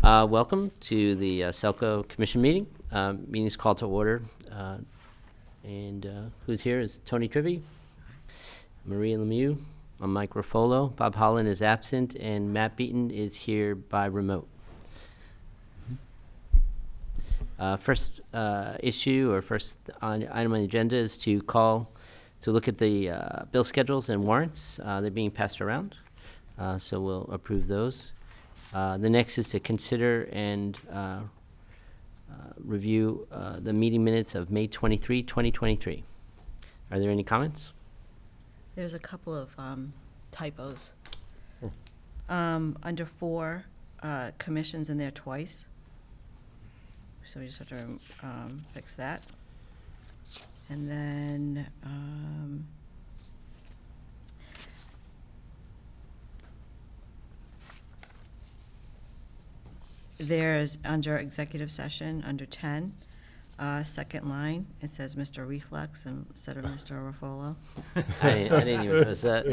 Welcome to the SELCO Commission meeting. Meeting is called to order. Who's here is Tony Trivy, Maria Lemieux, I'm Mike Ruffolo, Bob Holland is absent, and Matt Beaton is here by remote. First issue or first item on the agenda is to look at the bill schedules and warrants. They're being passed around, so we'll approve those. The next is to consider and review the meeting minutes of May 23, 2023. Are there any comments? There's a couple of typos. Under 4, commissions in there twice. So we just have to fix that. And then there's under executive session, under 10, second line, it says Mr. Reflex instead of Mr. Ruffolo. I didn't even notice that.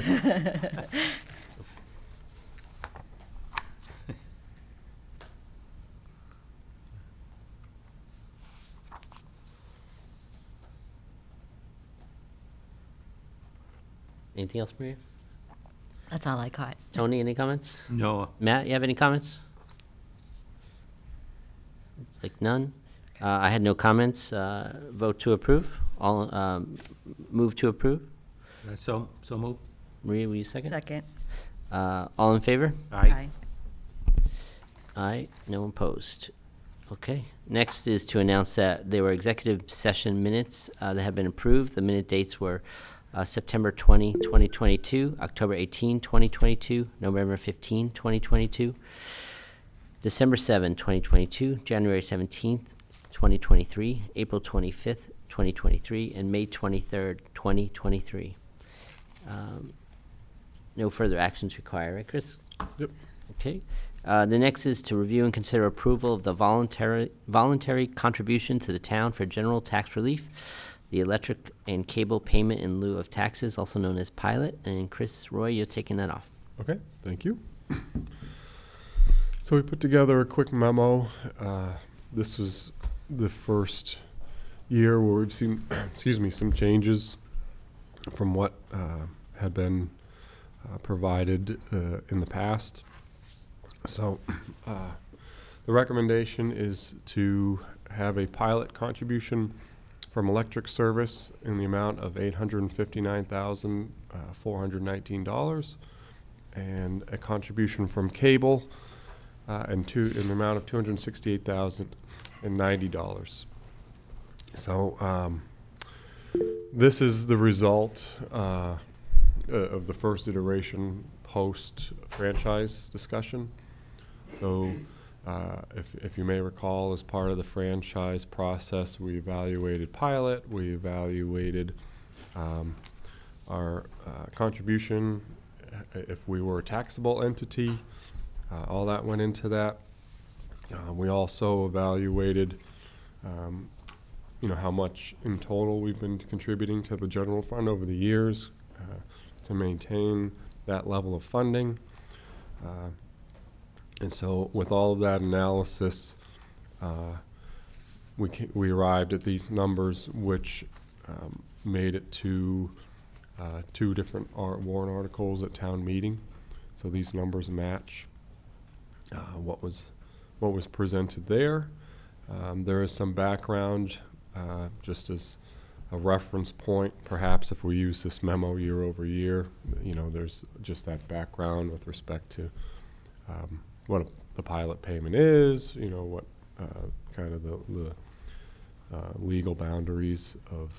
Anything else, Maria? That's all I caught. Tony, any comments? No. Matt, you have any comments? It's like none. I had no comments. Vote to approve. All move to approve. So move. Maria, will you second? Second. All in favor? Aye. Aye. No opposed. Okay. Next is to announce that there were executive session minutes that have been approved. The minute dates were September 20, 2022, October 18, 2022, November 15, 2022, December 7, 2022, January 17th, 2023, April 25th, 2023, and May 23rd, 2023. No further actions required, right, Chris? Yep. Okay. The next is to review and consider approval of the voluntary contribution to the town for general tax relief, the electric and cable payment in lieu of taxes, also known as pilot. And Chris, Roy, you're taking that off. Okay, thank you. So we put together a quick memo. This was the first year where we've seen, some changes from what had been provided in the past. So the recommendation is to have a pilot contribution from electric service in the amount of $859,419, and a contribution from cable in the amount of $268,090. So this is the result of the first iteration post-franchise discussion. So if you may recall, as part of the franchise process, we evaluated pilot, we evaluated our contribution if we were a taxable entity. All that went into that. We also evaluated how much in total we've been contributing to the general fund over the years to maintain that level of funding. And so with all of that analysis, we arrived at these numbers, which made it to 2 different warrant articles at town meeting. So these numbers match what was presented there. There is some background, just as a reference point, perhaps if we use this memo year over year, there's just that background with respect to what the pilot payment is, what kind of the legal boundaries of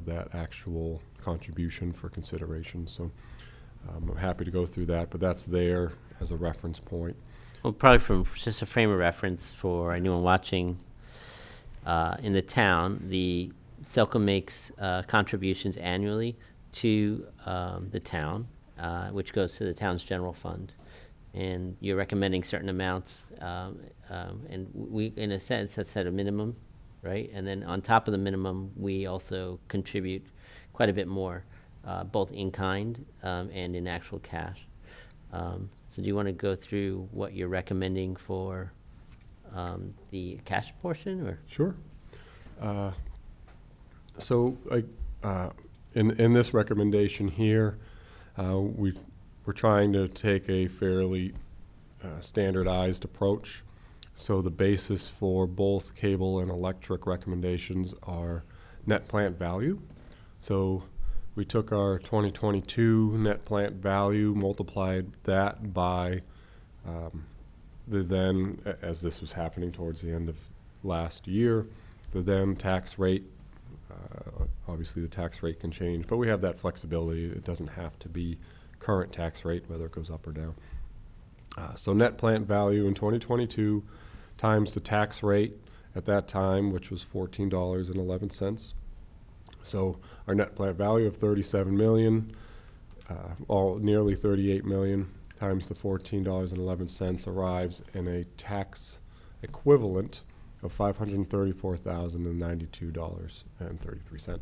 that actual contribution for consideration. So I'm happy to go through that, but that's there as a reference point. Well, probably from just a frame of reference for anyone watching in the town, the SELCO makes contributions annually to the town, which goes to the town's general fund. And you're recommending certain amounts, and we, in a sense, have set a minimum, right? And then on top of the minimum, we also contribute quite a bit more, both in kind and in actual cash. So do you want to go through what you're recommending for the cash portion, or? Sure. So, in this recommendation here, we're trying to take a fairly standardized approach. So the basis for both cable and electric recommendations are net plant value. So we took our 2022 net plant value, multiplied that by the then, as this was happening towards the end of last year, the then tax rate. Obviously, the tax rate can change, but we have that flexibility. It doesn't have to be current tax rate, whether it goes up or down. So net plant value in 2022 times the tax rate at that time, which was $14.11. So our net plant value of 37 million, nearly 38 million, times the $14.11 arrives in a tax equivalent of $534,092.33.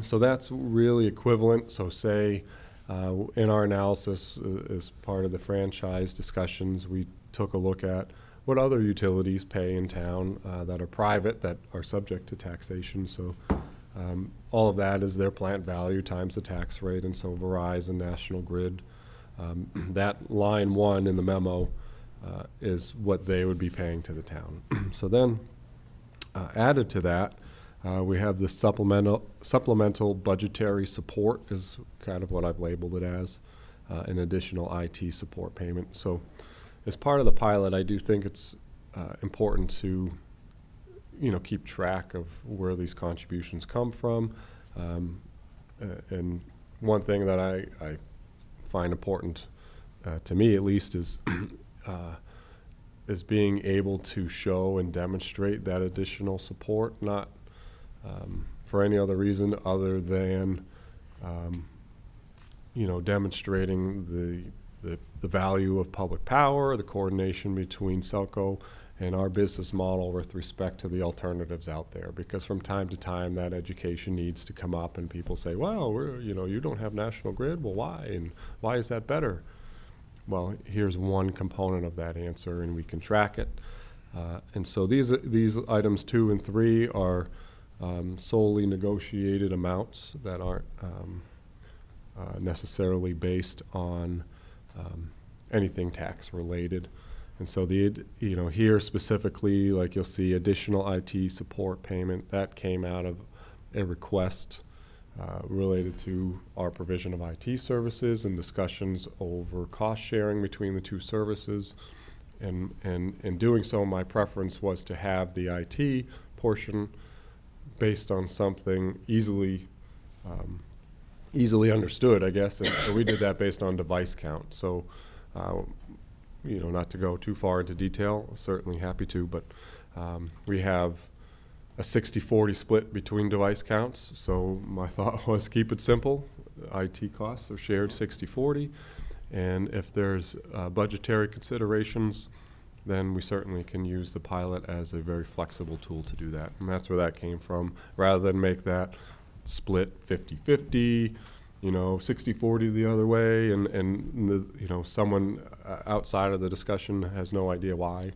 So that's really equivalent. So say in our analysis, as part of the franchise discussions, we took a look at what other utilities pay in town that are private, that are subject to taxation. So all of that is their plant value times the tax rate. And so Verizon, National Grid, that line 1 in the memo is what they would be paying to the town. So then added to that, we have the supplemental budgetary support is kind of what I've labeled it as, an additional IT support payment. So as part of the pilot, I do think it's important to, keep track of where these contributions come from. And one thing that I find important, to me at least, is being able to show and demonstrate that additional support, not for any other reason other than, demonstrating the value of public power, the coordination between SELCO and our business model with respect to the alternatives out there. Because from time to time, that education needs to come up, and people say, "Well, you don't have National Grid. Well, why? And why is that better?" Well, here's one component of that answer, and we can track it. And so these items 2 and 3 are solely negotiated amounts that aren't necessarily based on anything tax related. And so here specifically, like you'll see additional IT support payment, that came out of a request related to our provision of IT services and discussions over cost sharing between the two services. And in doing so, my preference was to have the IT portion based on something easily understood, I guess. And so we did that based on device count. So, not to go too far into detail, certainly happy to, but we have a 60-40 split between device counts. So my thought was keep it simple. IT costs are shared 60-40. And if there's budgetary considerations, then we certainly can use the pilot as a very flexible tool to do that. And that's where that came from. Rather than make that split 50-50, 60-40 the other way, and someone outside of the discussion has no idea why.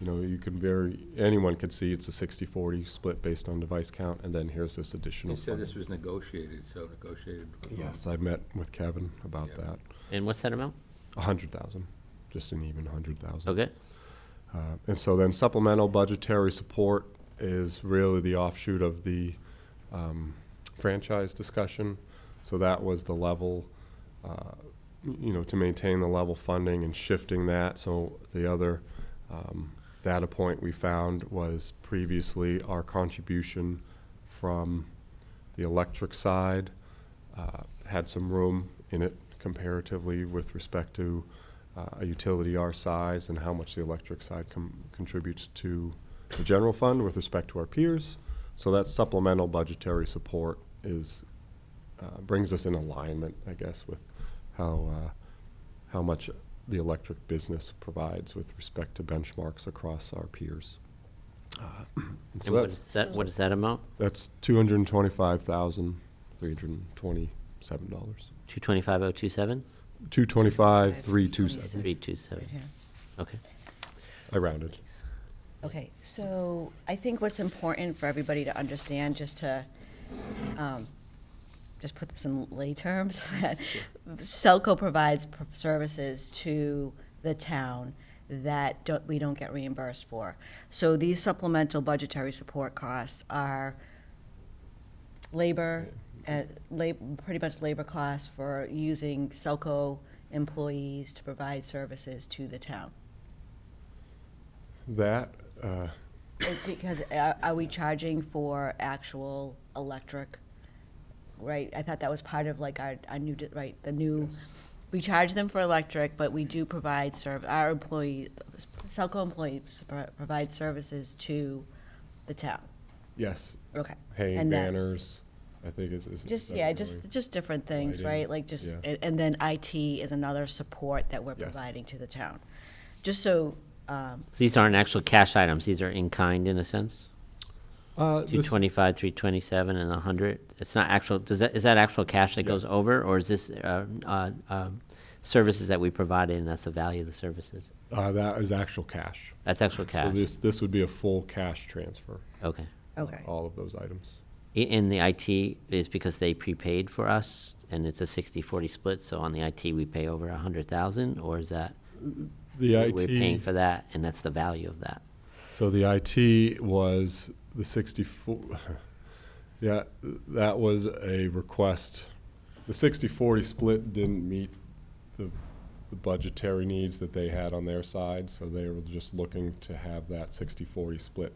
Anyone could see it's a 60-40 split based on device count, and then here's this additional. You said this was negotiated, so negotiated. Yes, I met with Kevin about that. And what's that amount? 100,000, just an even 100,000. Okay. And so then supplemental budgetary support is really the offshoot of the franchise discussion. So that was the level, to maintain the level funding and shifting that. So the other data point we found was previously our contribution from the electric side had some room in it comparatively with respect to a utility our size and how much the electric side contributes to the general fund with respect to our peers. So that supplemental budgetary support brings us in alignment, I guess, with how much the electric business provides with respect to benchmarks across our peers. And what is that amount? That's $225,327. 225,027? 225, 327. 327. 327. Right here. Okay. I rounded. Okay, so I think what's important for everybody to understand, just to, just put this in lay terms, that SELCO provides services to the town that we don't get reimbursed for. So these supplemental budgetary support costs are labor, pretty much labor costs for using SELCO employees to provide services to the town. That, Because are we charging for actual electric, right? I thought that was part of like our new, right, the new, we charge them for electric, but we do provide our employee, SELCO employees provide services to the town. yes, Okay. hanging And that- banners, I think is. Just, that yeah, really- just different things, Lighting, right? Like just, yeah. and then IT is another support that we're Yes. providing to the town. Just so, So these aren't actual cash items, these are in-kind in a sense? This- 225, 327, and 100? It's not actual, is that actual cash that goes Yes. over, or is this services that we provided, and that's the value of the services? That is actual cash. That's actual So cash? this would be a full cash transfer, Okay. okay. all of those items. In the IT is because they prepaid for us, and it's a 60-40 split, so on the IT, we pay over 100,000, or is that? The We're paying IT, for that, and that's the value of that? so the IT was the 64, yeah, that was a request. The 60-40 split didn't meet the budgetary needs that they had on their side, so they were just looking to have that 60-40 split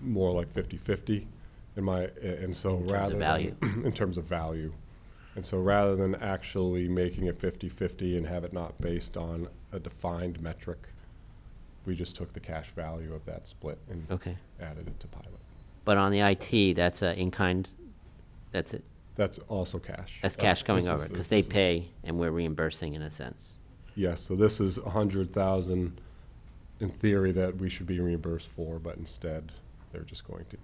more like 50-50 and so In terms of rather than- value? in terms of value. And so rather than actually making it 50-50 and have it not based on a defined metric, we just took the cash value of that split and Okay. added it to pilot. But on the IT, that's a in-kind, that's it? That's also cash. That's cash coming this over, is- because this they is- pay, and we're reimbursing in a sense. Yes, so this is 100,000 in theory that we should be reimbursed for, but instead, they're just going to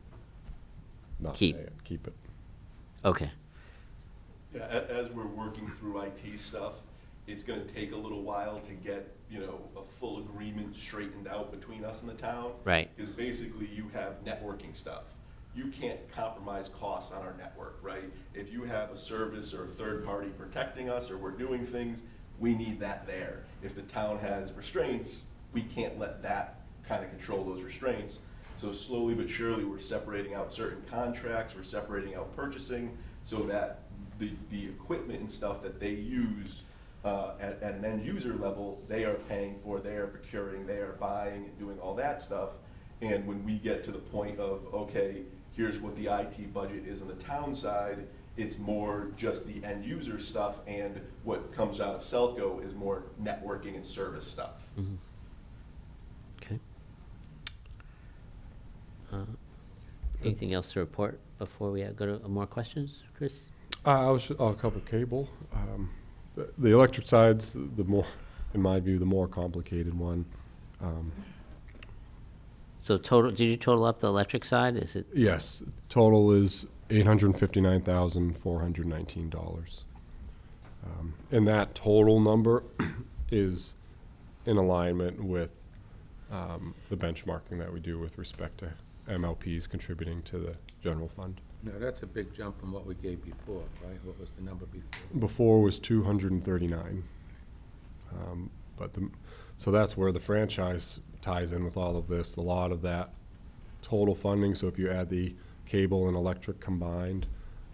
not pay Keep. it, keep it. Okay. Yeah, as we're working through IT stuff, it's gonna take a little while to get, a full agreement straightened out between us and the town. Right. Because basically you have networking stuff. You can't compromise costs on our network, right? If you have a service or a third party protecting us or we're doing things, we need that there. If the town has restraints, we can't let that kind of control those restraints. So slowly but surely, we're separating out certain contracts, we're separating out purchasing, so that the equipment and stuff that they use at an end user level, they are paying for, they are procuring, they are buying and doing all that stuff. And when we get to the point of, okay, here's what the IT budget is on the town side, it's more just the end user stuff, and what comes out of SELCO is more networking and service stuff. Okay. Anything else to report before we go to more questions, Chris? I'll cover cable. The electric side's the more, in my view, the more complicated one. So total, did you total up the electric side? Is it, Yes, total is $859,419. And that total number is in alignment with the benchmarking that we do with respect to MLPs contributing to the general fund. No, that's a big jump from what we gave before, right? What was the number before? Before was 239. So that's where the franchise ties in with all of this. A lot of that total funding, so if you add the cable and electric combined,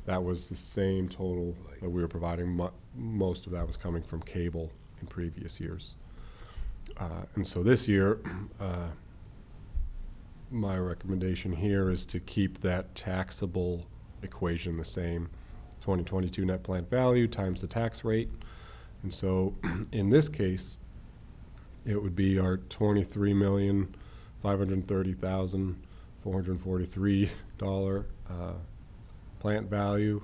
that was the same total that we were providing. Most of that was coming from cable in previous years. And so this year, my recommendation here is to keep that taxable equation the same. 2022 net plant value times the tax rate. And so in this case, it would be our $23,530,443 plant value,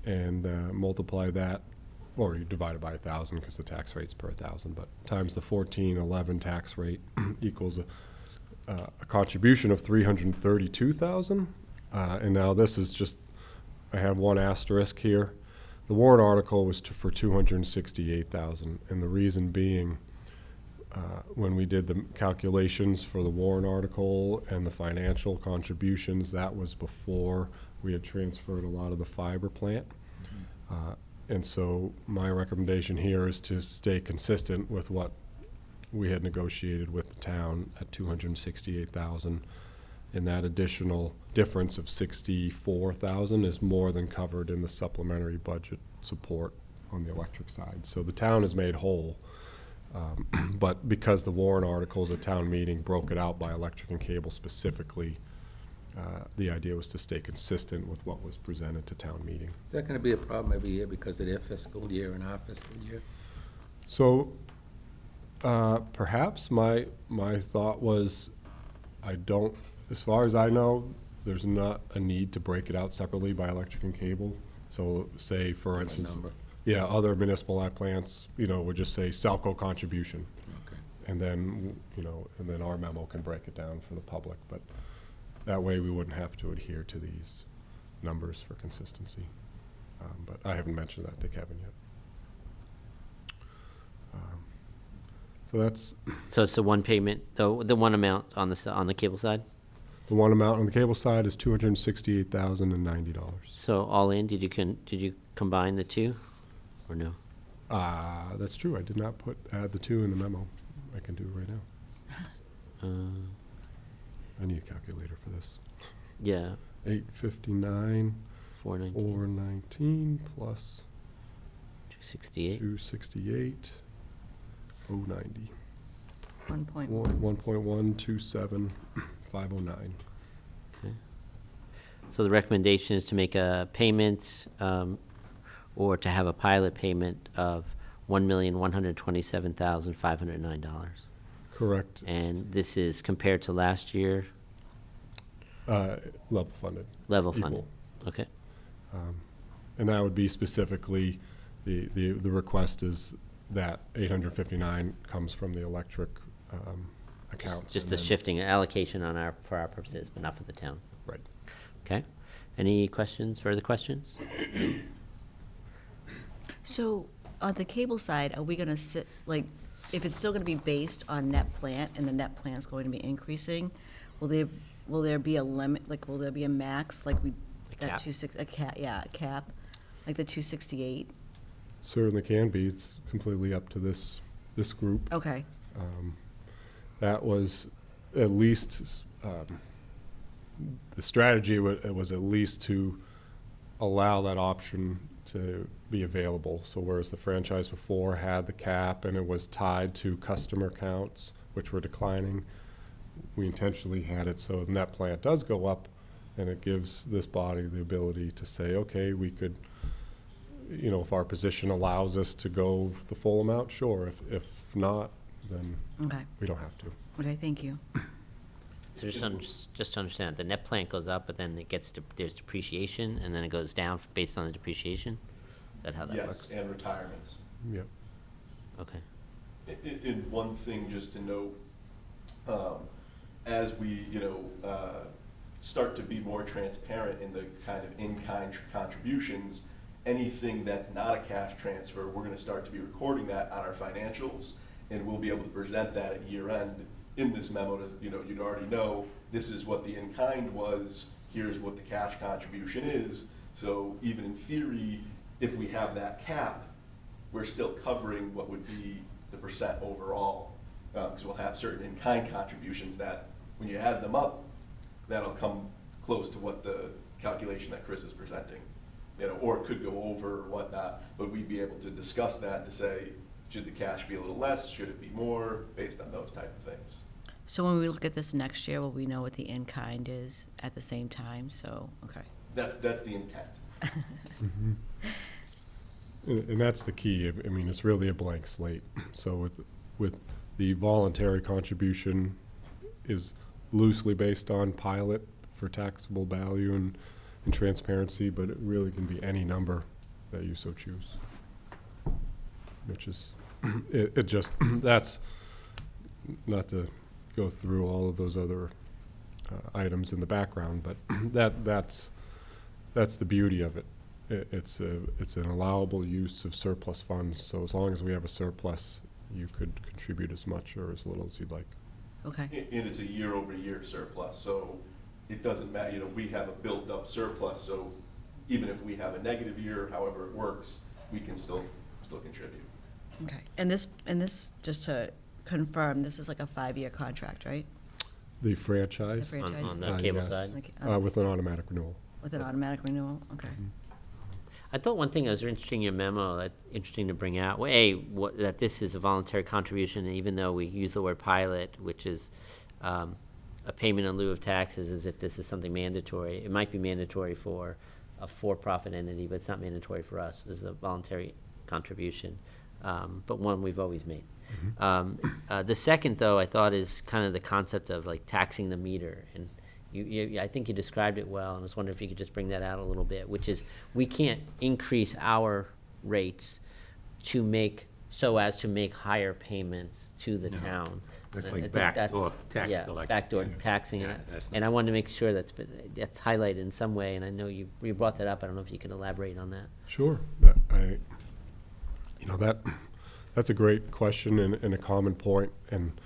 and multiply that, or you divide it by 1,000 because the tax rate's per 1,000, but times the 1411 tax rate equals a contribution of 332,000. And now this is just, I have one asterisk here. The warrant article was for $268,000, and the reason being, when we did the calculations for the warrant article and the financial contributions, that was before we had transferred a lot of the fiber plant. And so my recommendation here is to stay consistent with what we had negotiated with the town at $268,000. And that additional difference of $64,000 is more than covered in the supplementary budget support on the electric side. So the town is made whole. But because the warrant articles at town meeting broke it out by electric and cable specifically, the idea was to stay consistent with what was presented to town meeting. Is that gonna be a problem every year because of their fiscal year and our fiscal year? So perhaps my thought was, as far as I know, there's not a need to break it out separately by electric and cable. So say, for instance, number. yeah, other municipal plants, would just say SELCO contribution. Okay. And then, and then our memo can break it down for the public. But that way we wouldn't have to adhere to these numbers for consistency. But I haven't mentioned that to Kevin yet. So that's So it's the one payment, the one amount on the cable side? the one amount on the cable side is $268,090. So all in, did you combine the two, or no? That's true. I did not add the two in the memo. I can do it right now. I need a calculator for this. Yeah, 859, 419, 419 plus 268. 268, 090. 1.1. 1.127, 509. Okay. So the recommendation is to make a payment, or to have a pilot payment of $1,127,509. Correct. And this is compared to last year, Level funded. level Equal. funded. Okay. And that would be specifically, the request is that 859 comes from the electric accounts. Just and a then- shifting allocation for our purposes, but not for the town. Right. Okay. Any further questions? So on the cable side, are we gonna if it's still gonna be based on net plant and the net plant's going to be increasing, will there be a limit, will there be a max, cap. a cap, like the 268? Certainly can be. It's completely up to this group. Okay, That was at least, the strategy was at least to allow that option to be available. So whereas the franchise before had the cap and it was tied to customer counts, which were declining, we intentionally had it so the net plant does go up, and it gives this body the ability to say, okay, we could, if our position allows us to go the full amount, sure. If not, then okay, we don't have to. okay, thank you. So just to understand, the net plant goes up, but then there's depreciation, and then it goes down based on the depreciation? Is that how that works? Yes, and retirements. Yep. Okay. And one thing just to note, as we, start to be more transparent in the kind of in-kind contributions, anything that's not a cash transfer, we're gonna start to be recording that on our financials, and we'll be able to present that at year end in this memo to, you'd already know, this is what the in-kind was, here's what the cash contribution is. So even in theory, if we have that cap, we're still covering what would be the percent overall. Because we'll have certain in-kind contributions that, when you add them up, that'll come close to what the calculation that Chris is presenting. Or it could go over or whatnot, but we'd be able to discuss that to say, should the cash be a little less, should it be more, based on those type of things. So when we look at this next year, will we know what the in-kind is at the same time? So, okay. That's the intent. And that's the key. I mean, it's really a blank slate. So with the voluntary contribution is loosely based on pilot for taxable value and transparency, but it really can be any number that you so choose. Which is, it just, that's, not to go through all of those other items in the background, but that's the beauty of it. it's an allowable use of surplus funds. So as long as we have a surplus, you could contribute as much or as little as you'd like. Okay, And it's a year-over-year surplus, so it doesn't matter, you know, we have a built-up surplus, so even if we have a negative year, however it works, we can still contribute. okay. And this, just to confirm, this is like a 5-year contract, right? The franchise, The franchise. On the cable yes. side. Like, with an automatic renewal. with an automatic renewal? Okay. I thought one thing that was interesting in your memo, that interesting to bring out, well, that this is a voluntary contribution, and even though we use the word pilot, which is a payment in lieu of taxes, as if this is something mandatory. It might be mandatory for a for-profit entity, but it's not mandatory for us. This is a voluntary contribution, but one we've always made. The second, though, I thought is kind of the concept of like taxing the meter, and I think you described it well, and I was wondering if you could just bring that out a little bit, which is we can't increase our rates so as to make higher payments to the town. That's And I like think backdoor tax yeah, collection. backdoor taxing, Yeah, that's and I wanted to make sure that's highlighted in some way, and I know you brought that up. I don't know if you can elaborate on that. Sure. That's a great question and a common point, and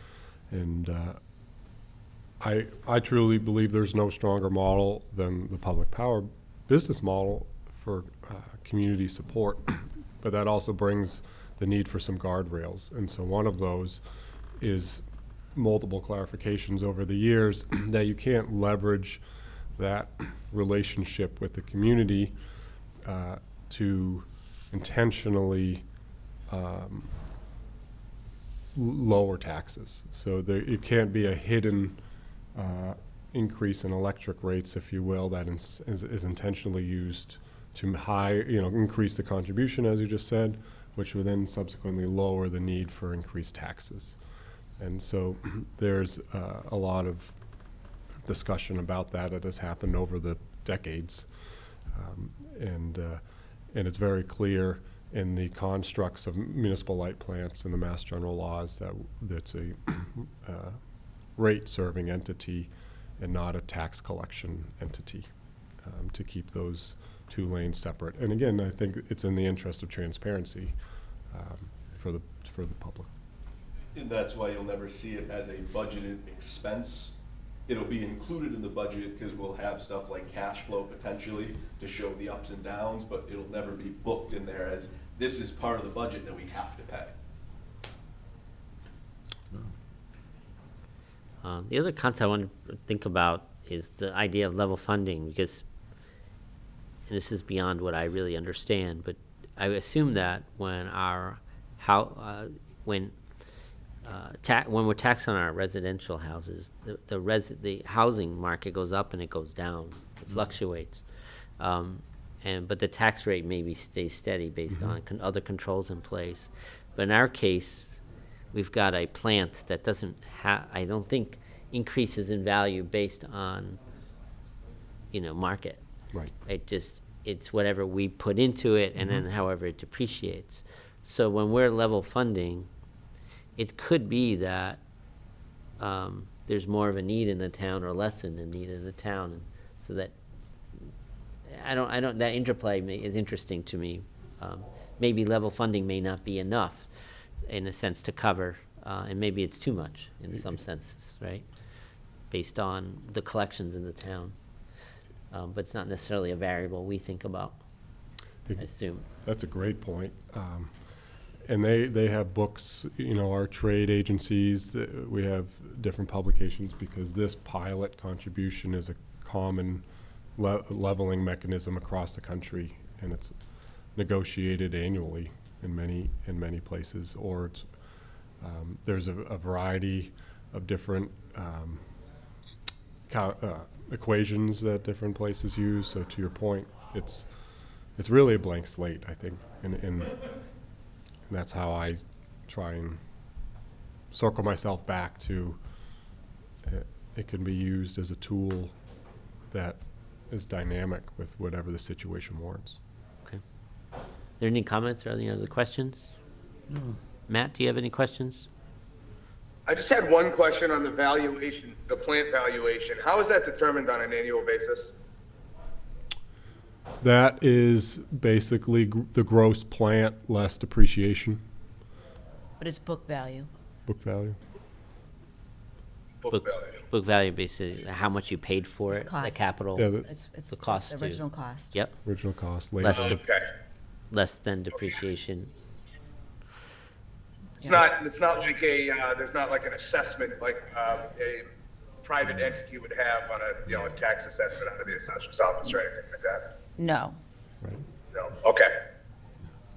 I truly believe there's no stronger model than the public power business model for community support, but that also brings the need for some guardrails, and so one of those is multiple clarifications over the years that you can't leverage that relationship with the community to intentionally lower taxes. So it can't be a hidden increase in electric rates, if you will, that is intentionally used to increase the contribution, as you just said, which would then subsequently lower the need for increased taxes. And so there's a lot of discussion about that has happened over the decades. And it's very clear in the constructs of municipal light plants and the Mass General laws that's a rate-serving entity and not a tax collection entity, to keep those two lanes separate. And again, I think it's in the interest of transparency for the public. And that's why you'll never see it as a budgeted expense. It'll be included in the budget because we'll have stuff like cash flow potentially to show the ups and downs, but it'll never be booked in there as this is part of the budget that we have to pay. The other concept I want to think about is the idea of level funding, because, and this is beyond what I really understand, but I assume that when when we're taxed on our residential houses, the housing market goes up and it goes down, it fluctuates, but the tax rate maybe stays steady based on other controls in place. But in our case, we've got a plant that doesn't I don't think increases in value based on, market. Right. It's whatever we put into it and then however it depreciates. So when we're level funding, it could be that there's more of a need in the town or less in the need in the town, and so that that interplay is interesting to me. Maybe level funding may not be enough, in a sense, to cover, and maybe it's too much in some senses, right? Based on the collections in the town, but it's not necessarily a variable we think about, I assume. That's a great point. And they have books, our trade agencies, we have different publications because this pilot contribution is a common leveling mechanism across the country, and it's negotiated annually in many places, or it's, there's a variety of different equations that different places use. So to your point, it's really a blank slate, I think, and that's how I try and circle myself back to it can be used as a tool that is dynamic with whatever the situation warrants. Okay. Are there any comments or any other questions? No. Matt, do you have any questions? I just had one question on the valuation, the plant valuation. How is that determined on an annual basis? That is basically the gross plant less depreciation, But it's book value. book value. Book value, basically, how much you paid for It's it, the cost. capital. Yeah, It's The cost the to- original cost. Yep, Original cost, less, labor. less than depreciation. It's not like there's not like an assessment like a private entity would have on a tax assessment under the assessor's office or anything like that. No. Right. No, okay.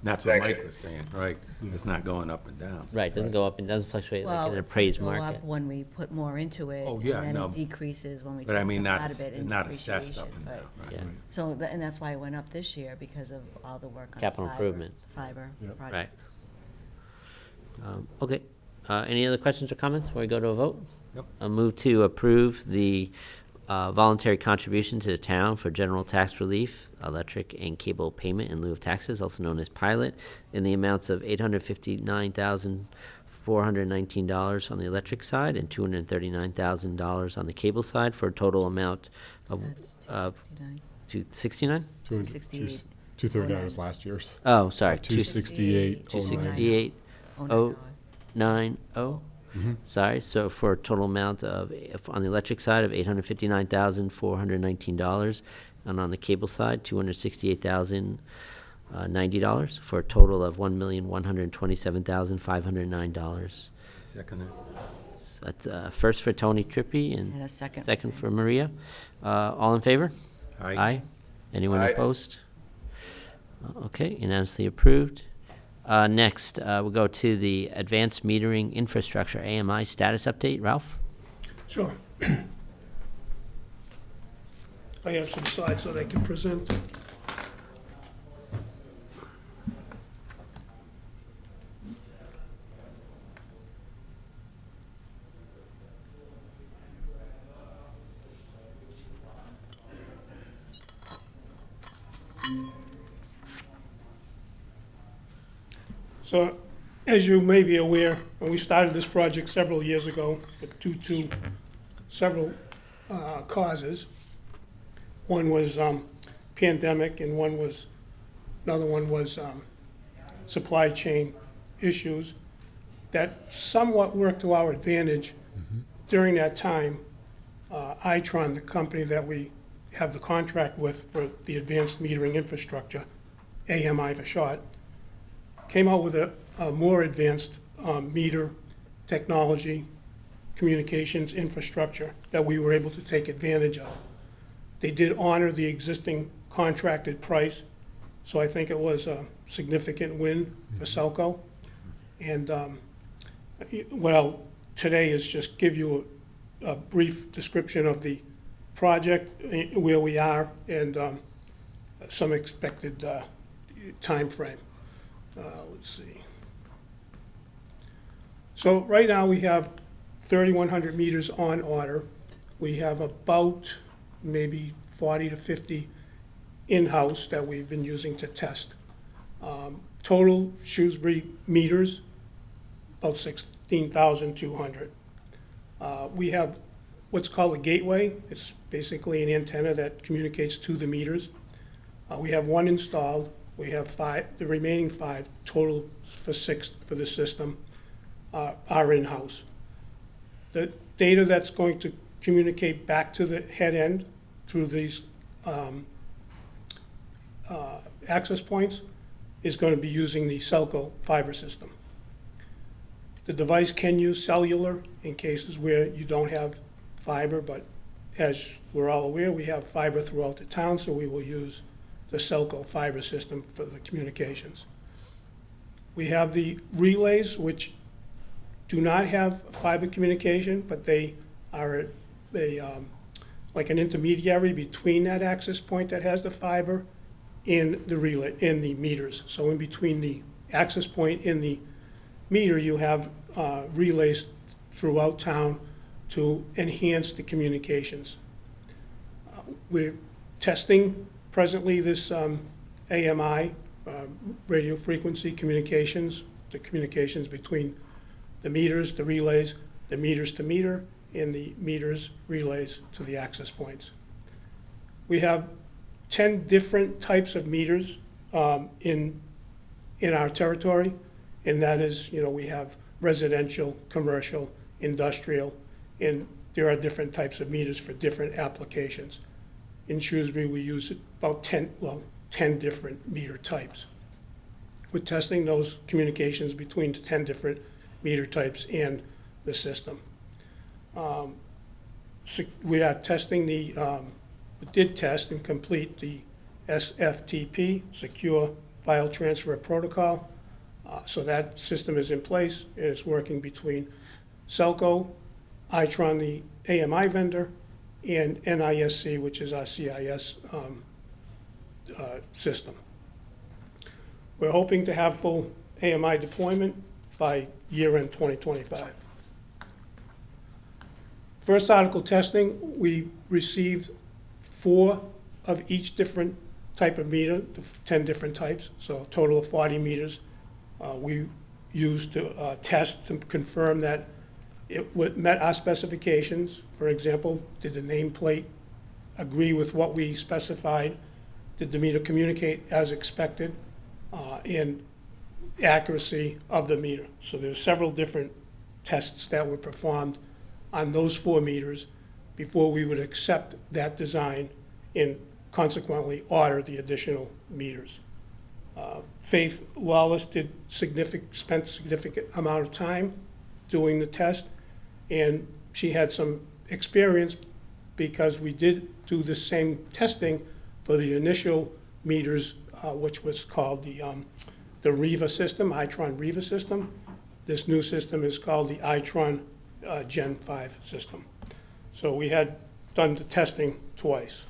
That's what Thank Mike you. was saying, right? It's not going up and down. Right, doesn't go up and doesn't fluctuate like Well, an it's appraised gonna go market. up when we put more into it. Oh, yeah, And then no. it decreases when we But take I mean, stuff out not, of it in not assessed depreciation. up and Right. down, right? Yeah. right. So, and that's why it went up this year, because of all the work on Capital fiber- improvements. Fiber Yep. project. Right. Okay. Any other questions or comments before we go to a vote? Yep. I'll move to approve the voluntary contribution to the town for general tax relief, electric and cable payment in lieu of taxes, also known as pilot, in the amounts of $859,419 on the electric side and $239,000 on the cable side, for a total amount of That's of 269. 269. 268. 239 was last year's. Oh, sorry, 268. 268. Oh, 90. Sorry, so for a total amount of, on the electric side, of $859,419, and on the cable side, $268,090, for a total of $1,127,509. Second it. That's first for Tony Trippi And a and second. second for Maria. All in favor? Aye. Anyone Aye. opposed? Okay, unanimously approved. Next, we'll go to the Advanced Metering Infrastructure, AMI status update. Ralph? Sure. I have some slides that I can present. So, as you may be aware, when we started this project several years ago, due to several causes. One was pandemic, and another one was supply chain issues that somewhat worked to our advantage. During that time, Itron, the company that we have the contract with for the advanced metering infrastructure, AMI for short, came out with a more advanced meter technology, communications infrastructure that we were able to take advantage of. They did honor the existing contracted price, so I think it was a significant win for SELCO. And what I'll today is just give you a brief description of the project, where we are, and some expected timeframe. Let's see. So right now, we have 3,100 meters on order. We have about maybe 40 to 50 in-house that we've been using to test. Total Shrewsbury meters, about 16,200. We have what's called a gateway. It's basically an antenna that communicates to the meters. We have one installed. We have five, the remaining five, total for six for the system, are in-house. The data that's going to communicate back to the head end through these access points is going to be using the SELCO fiber system. The device can use cellular in cases where you don't have fiber, but as we're all aware, we have fiber throughout the town, so we will use the SELCO fiber system for the communications. We have the relays, which do not have fiber communication, but they are like an intermediary between that access point that has the fiber and the relay, in the meters. So in between the access point and the meter, you have relays throughout town to enhance the communications. We're testing presently this AMI, radio frequency communications, the communications between the meters, the relays, the meters to meter, and the meters relays to the access points. We have 10 different types of meters in our territory, and that is, we have residential, commercial, industrial, and there are different types of meters for different applications. In Shrewsbury, we use about 10 different meter types. We're testing those communications between the 10 different meter types and the system. We are testing we did test and complete the SFTP, Secure File Transfer Protocol. So that system is in place, and it's working between SELCO, Itron, the AMI vendor, and NISC, which is our CIS system. We're hoping to have full AMI deployment by year-end 2025. First article testing, we received 4 of each different type of meter, the 10 different types, so a total of 40 meters. We used to test to confirm that it met our specifications. For example, did the nameplate agree with what we specified? Did the meter communicate as expected? And accuracy of the meter. So there's several different tests that were performed on those 4 meters before we would accept that design and consequently order the additional meters. Faith Lawless spent significant amount of time doing the test, and she had some experience because we did do the same testing for the initial meters, which was called the Riva system, Itron Riva system. This new system is called the Itron Gen 5 system. So we had done the testing twice.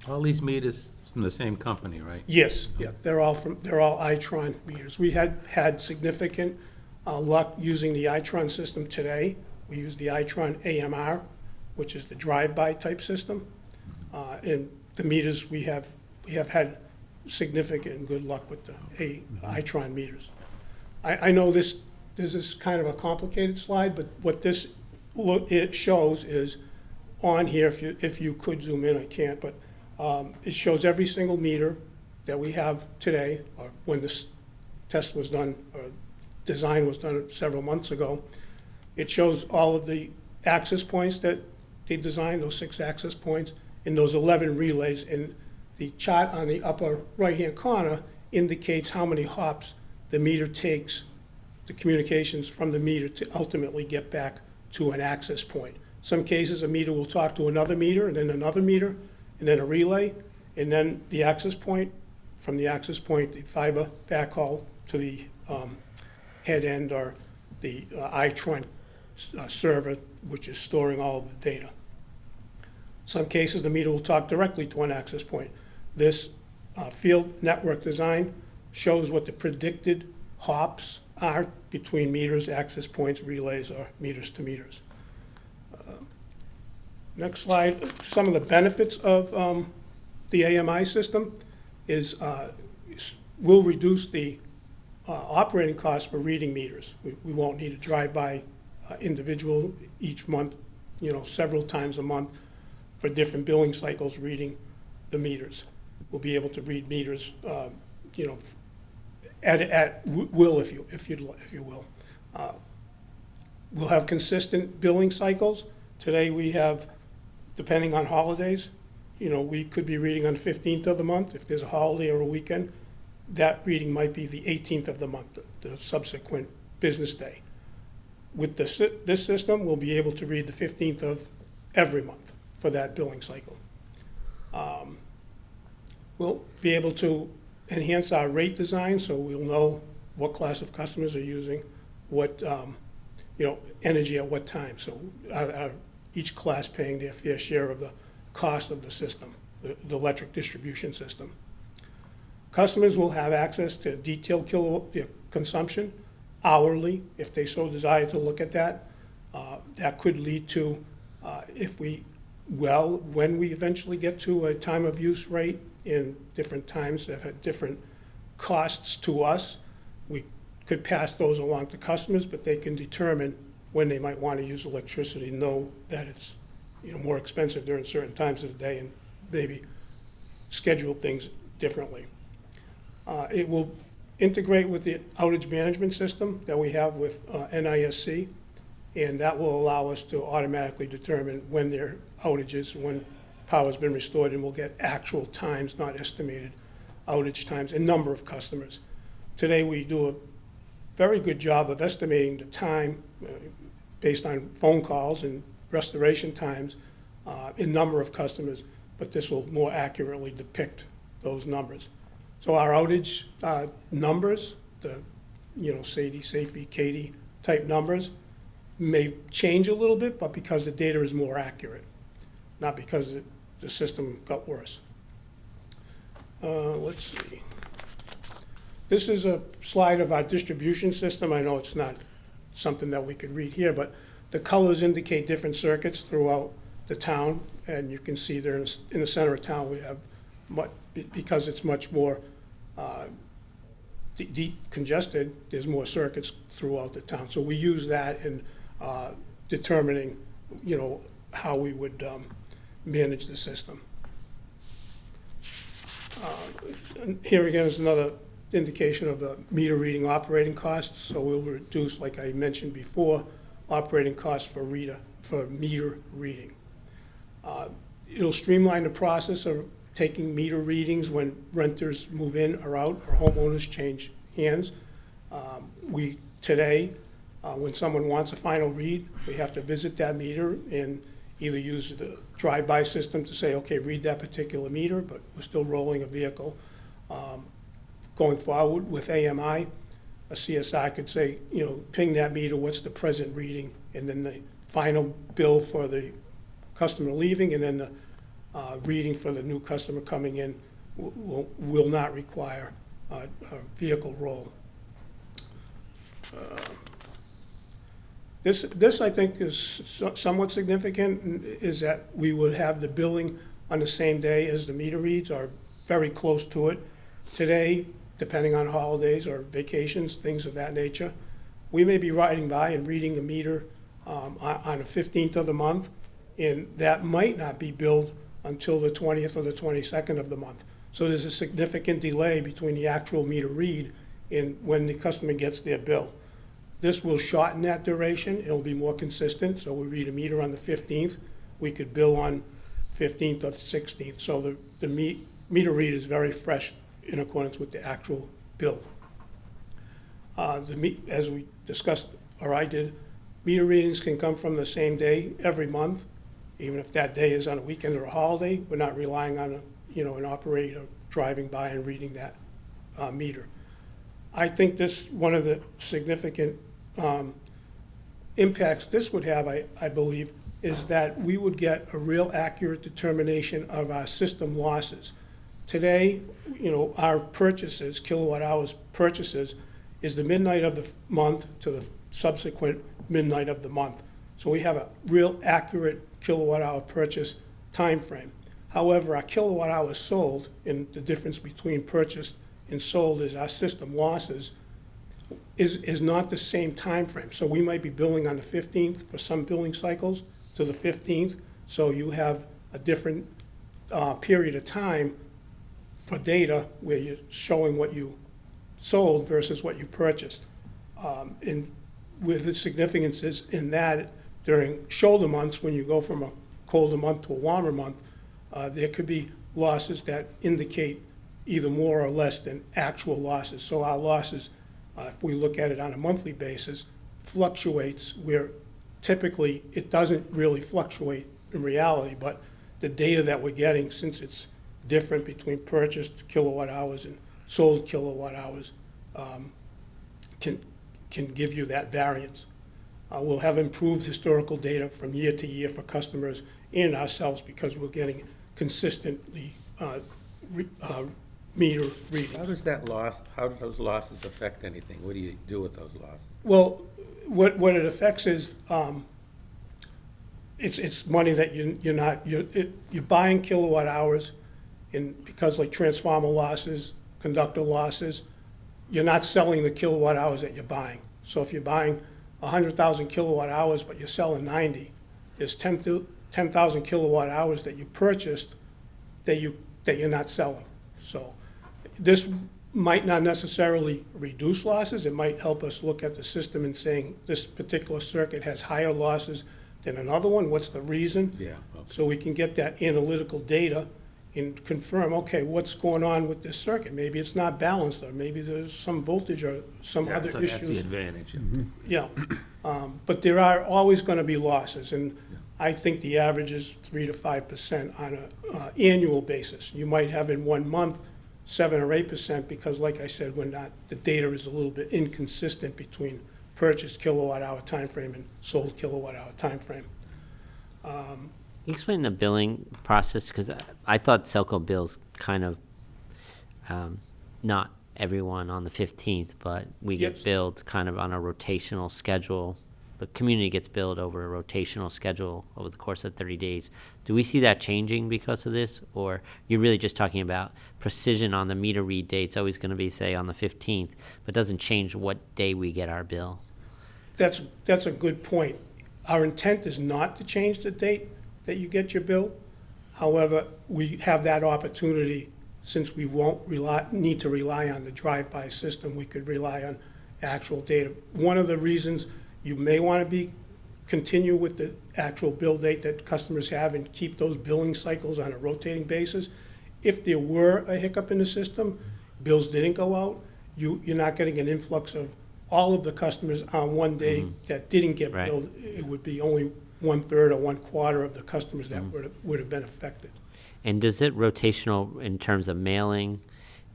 All these meters from the same company, right? Yes, yeah, they're all Itron meters. We had significant luck using the Itron system today. We use the Itron AMR, which is the drive-by type system. And the meters we have had significant and good luck with the Itron meters. I know this is kind of a complicated slide, but what it shows is on here, if you could zoom in, I can't, but it shows every single meter that we have today, or when this test was done, or design was done several months ago. It shows all of the access points that they designed, those 6 access points, and those 11 relays. And the chart on the upper right-hand corner indicates how many hops the meter takes, the communications from the meter, to ultimately get back to an access point. Some cases, a meter will talk to another meter, and then another meter, and then a relay, and then the access point. From the access point, the fiber backhaul to the head end, or the Itron server, which is storing all of the data. Some cases, the meter will talk directly to an access point. This field network design shows what the predicted hops are between meters, access points, relays, or meters to meters. Next slide. Some of the benefits of the AMI system is will reduce the operating costs for reading meters. We won't need a drive-by individual each month, several times a month for different billing cycles reading the meters. We'll be able to read meters, at will, if you will. We'll have consistent billing cycles. Today we have, depending on holidays, we could be reading on the 15th of the month. If there's a holiday or a weekend, that reading might be the 18th of the month, the subsequent business day. With this system, we'll be able to read the 15th of every month for that billing cycle. We'll be able to enhance our rate design, so we'll know what class of customers are using what energy at what time. So each class paying their fair share of the cost of the system, the electric distribution system. Customers will have access to detailed kilowatt consumption hourly, if they so desire to look at that. That could lead to, when we eventually get to a time of use rate in different times that have different costs to us, we could pass those along to customers, but they can determine when they might want to use electricity, know that it's more expensive during certain times of the day, and maybe schedule things differently. It will integrate with the outage management system that we have with NISC, and that will allow us to automatically determine when there are outages, when power's been restored, and we'll get actual times, not estimated outage times, and number of customers. Today, we do a very good job of estimating the time based on phone calls and restoration times in number of customers, but this will more accurately depict those numbers. So our outage numbers, the SAIDI, SAFE, CAIDI type numbers, may change a little bit, but because the data is more accurate, not because the system got worse. Let's see. This is a slide of our distribution system. I know it's not something that we could read here, but the colors indicate different circuits throughout the town, and you can see there in the center of town we have, because it's much more decongested, there's more circuits throughout the town. So we use that in determining, how we would manage the system. Here again is another indication of the meter reading operating costs. So we'll reduce, like I mentioned before, operating costs for meter reading. It'll streamline the process of taking meter readings when renters move in or out or homeowners change hands. Today, when someone wants a final read, we have to visit that meter and either use the drive-by system to say, okay, read that particular meter, but we're still rolling a vehicle. Going forward with AMI, a CSI could say, ping that meter, what's the present reading, and then the final bill for the customer leaving, and then the reading for the new customer coming in will not require a vehicle roll. This I think is somewhat significant, is that we would have the billing on the same day as the meter reads, or very close to it. Today, depending on holidays or vacations, things of that nature, we may be riding by and reading a meter on the 15th of the month, and that might not be billed until the 20th or the 22nd of the month. So there's a significant delay between the actual meter read and when the customer gets their bill. This will shorten that duration. It'll be more consistent. So we read a meter on the 15th. We could bill on 15th or 16th. So the meter read is very fresh in accordance with the actual bill. As we discussed, or I did, meter readings can come from the same day every month, even if that day is on a weekend or a holiday. We're not relying on an operator driving by and reading that meter. I think one of the significant impacts this would have, I believe, is that we would get a real accurate determination of our system losses. Today, our purchases, kilowatt hours purchases, is the midnight of the month to the subsequent midnight of the month. So we have a real accurate kilowatt hour purchase time frame. However, our kilowatt hours sold, and the difference between purchased and sold is our system losses, is not the same time frame. So we might be billing on the 15th for some billing cycles to the 15th. So you have a different period of time for data where you're showing what you sold versus what you purchased. And with the significances in that, during shoulder months, when you go from a colder month to a warmer month, there could be losses that indicate either more or less than actual losses. So our losses, if we look at it on a monthly basis, fluctuates where typically it doesn't really fluctuate in reality, but the data that we're getting, since it's different between purchased kilowatt hours and sold kilowatt hours, can give you that variance. We'll have improved historical data from year to year for customers and ourselves because we're getting consistently meter readings. How do those losses affect anything? What do you do with those losses? Well, what it affects is it's money that you're buying kilowatt hours, and because like transformer losses, conductor losses, you're not selling the kilowatt hours that you're buying. So if you're buying 100,000 kilowatt hours, but you're selling 90, there's 10,000 kilowatt hours that you purchased that you're not selling. So this might not necessarily reduce losses. It might help us look at the system and saying, this particular circuit has higher losses than another one. What's the reason? Yeah, okay. So we can get that analytical data and confirm, okay, what's going on with this circuit? Maybe it's not balanced, or maybe there's some voltage or some other So that's the issues. advantage. Yeah, but there are always gonna be losses, and I think the average is 3 to 5% on a annual basis. You might have in 1 month 7 or 8%, because like I said, the data is a little bit inconsistent between purchased kilowatt hour timeframe and sold kilowatt hour timeframe. Can you explain the billing process? Because I thought SELCO bills kind of, not everyone on the 15th, but we get Yes. billed kind of on a rotational schedule. The community gets billed over a rotational schedule over the course of 30 days. Do we see that changing because of this? Or you're really just talking about precision on the meter read date? It's always going to be, say, on the 15th, but doesn't change what day we get our bill. That's a good point. Our intent is not to change the date that you get your bill. However, we have that opportunity, since we won't need to rely on the drive-by system, we could rely on actual data. One of the reasons you may want to continue with the actual bill date that customers have and keep those billing cycles on a rotating basis. If there were a hiccup in the system, bills didn't go out, you're not getting an influx of all of the customers on one day that didn't get Right. billed. It would be only 1/3 or 1/4 of the customers that would have been affected. And does it rotational in terms of mailing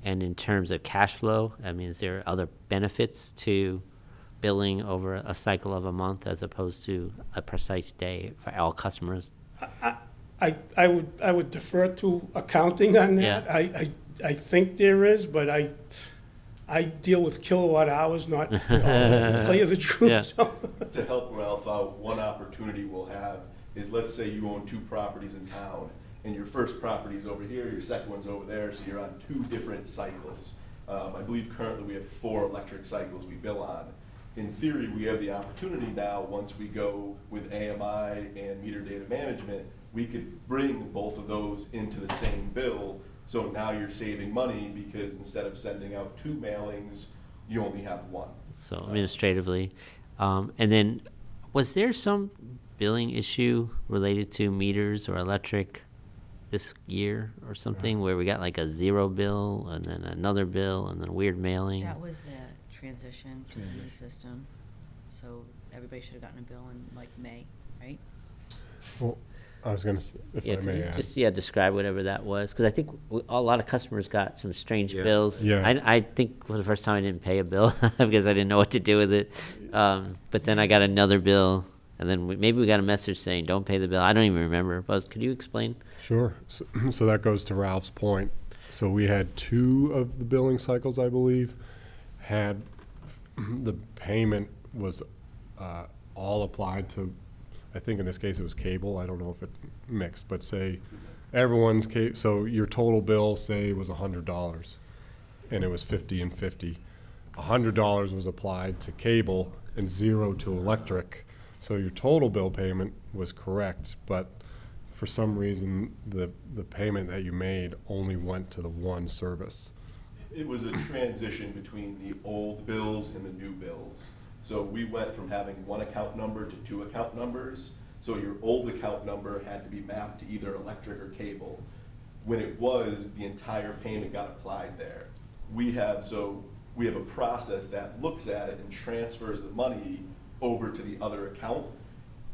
and in terms of cash flow? I mean, is there other benefits to billing over a cycle of a month as opposed to a precise day for all customers? I would defer to accounting on that. Yeah. I think there is, but I deal with kilowatt hours, not dollars, to tell you the truth. Yeah. So, To help Ralph out, one opportunity we'll have is, let's say you own 2 properties in town, and your first property is over here, your second one's over there, so you're on 2 different cycles. I believe currently we have 4 electric cycles we bill on. In theory, we have the opportunity now, once we go with AMI and meter data management, we could bring both of those into the same bill. So now you're saving money, because instead of sending out 2 mailings, you only have 1. So administratively. And then, was there some billing issue related to meters or electric this year or something where we got like a 0 bill and then another bill and then weird mailing? That was the transition to the new system, so everybody should have gotten a bill in like May, right? Well, I was going to, if Yeah, I can may you add. just describe whatever that was, because I think a lot of customers got some strange Yeah. bills. Yeah. I think was the first time I didn't pay a bill because I didn't know what to do with it. But then I got another bill, and then maybe we got a message saying don't pay the bill. I don't even remember. Buzz, could you explain? Sure. So that goes to Ralph's point. So we had 2 of the billing cycles, I believe, had the payment was all applied to, I think in this case it was cable. I don't know if it mixed, but say everyone's so your total bill, say, was $100, and it was 50 and 50. $100 was applied to cable and 0 to electric. So your total bill payment was correct, but for some reason, the payment that you made only went to the one service. It was a transition between the old bills and the new bills. So we went from having 1 account number to 2 account numbers. So your old account number had to be mapped to either electric or cable. When it was, the entire payment got applied there. We have a process that looks at it and transfers the money over to the other account,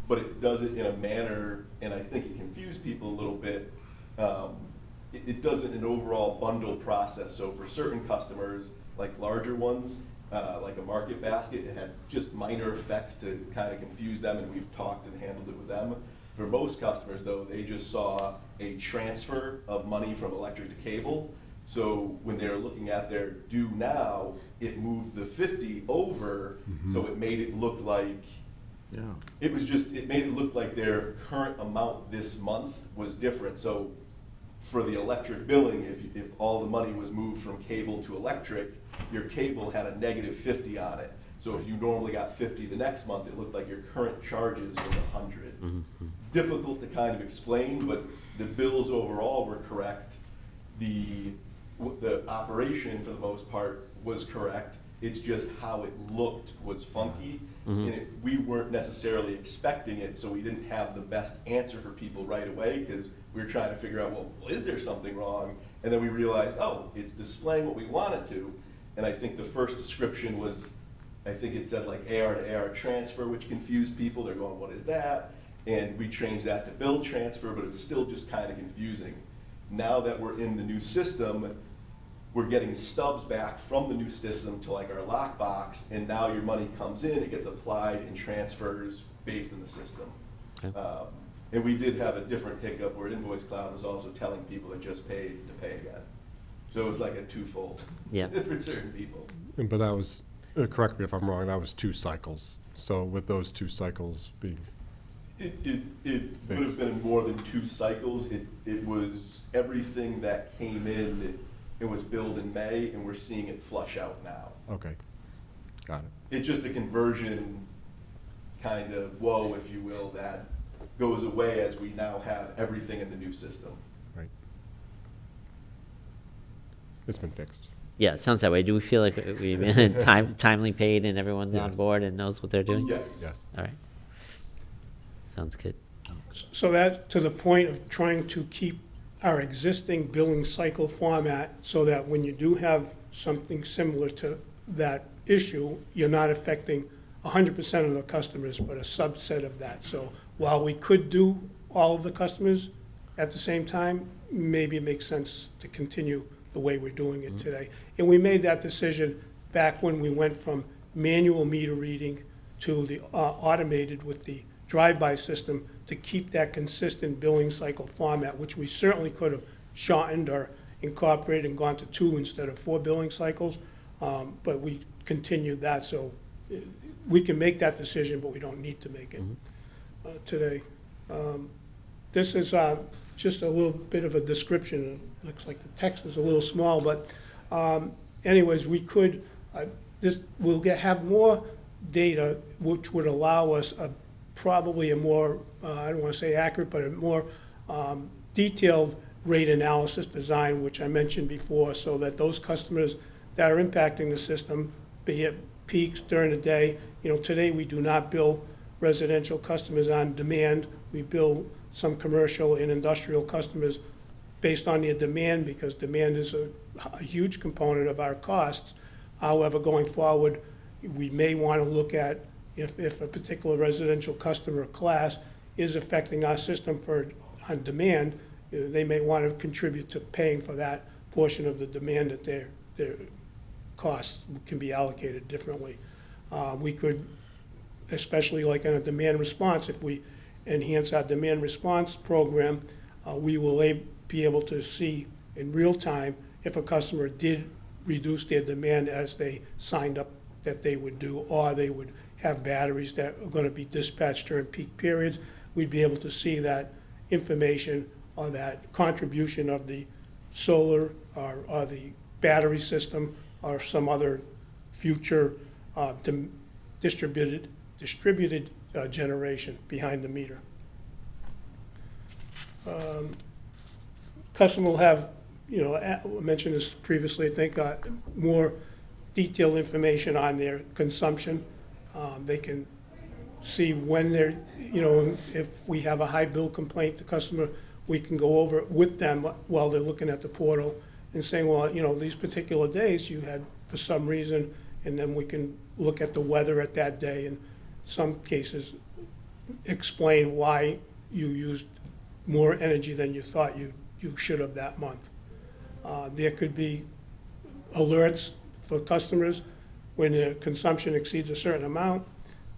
but it does it in a manner, and I think it confused people a little bit. It does it in an overall bundled process. So for certain customers, like larger ones, like a market basket, it had just minor effects to kind of confuse them, and we've talked and handled it with them. For most customers, though, they just saw a transfer of money from electric to cable. So when they were looking at their due now, it moved the 50 over, so it made it look like, Yeah. it made it look like their current amount this month was different. So for the electric billing, if all the money was moved from cable to electric, your cable had a -50 on it. So if you normally got 50 the next month, it looked like your current charges was 100. It's difficult to kind of explain, but the bills overall were correct. The operation, for the most part, was correct. It's just how it looked was funky, and we weren't necessarily expecting it, so we didn't have the best answer for people right away, because we were trying to figure out, well, is there something wrong? And then we realized, oh, it's displaying what we want it to. And I think the first description was, I think it said like AR to AR transfer, which confused people. They're going, what is that? And we changed that to bill transfer, but it was still just kind of confusing. Now that we're in the new system, we're getting stubs back from the new system to like our lockbox, and now your money comes in, it gets applied and transfers based in the system. Okay. And we did have a different hiccup where Invoice Cloud was also telling people that just paid to pay again. So it was like a twofold Yeah. for certain people. But that was, correct me if I'm wrong, that was 2 cycles. So with those 2 cycles being, It would have been more than 2 cycles. It was everything that came in, it was billed in May, and we're seeing it flush out now. okay, got it. It's just a conversion kind of woe, if you will, that goes away as we now have everything in the new system. Right. It's been fixed. Yeah, it sounds that way. Do we feel like we've been timely paid and everyone's on Yes. board and knows what they're doing? Yes. Yes. All right. Sounds good. So that, to the point of trying to keep our existing billing cycle format so that when you do have something similar to that issue, you're not affecting 100% of the customers, but a subset of that. So while we could do all of the customers at the same time, maybe it makes sense to continue the way we're doing it today. And we made that decision back when we went from manual meter reading to the automated with the drive-by system to keep that consistent billing cycle format, which we certainly could have shortened or incorporated and gone to 2 instead of 4 billing cycles. But we continued that, so we can make that decision, but we don't need to make it today. This is just a little bit of a description. It looks like the text is a little small, but anyways, we could, have more data which would allow us probably a more, I don't want to say accurate, but a more detailed rate analysis design, which I mentioned before, so that those customers that are impacting the system, be it peaks during the day, today we do not bill residential customers on demand. We bill some commercial and industrial customers based on their demand, because demand is a huge component of our costs. However, going forward, we may want to look at if a particular residential customer class is affecting our system on demand, they may want to contribute to paying for that portion of the demand that their costs can be allocated differently. We could, especially like in a demand response, if we enhance our demand response program, we will be able to see in real time if a customer did reduce their demand as they signed up that they would do, or they would have batteries that are going to be dispatched during peak periods. We'd be able to see that information or that contribution of the solar or the battery system or some other future distributed generation behind the meter. Customer will have, I mentioned this previously, I think, more detailed information on their consumption. They can see when they're, if we have a high bill complaint, the customer, we can go over it with them while they're looking at the portal and saying, well, these particular days you had for some reason, and then we can look at the weather at that day, and some cases explain why you used more energy than you thought you should have that month. There could be alerts for customers when their consumption exceeds a certain amount,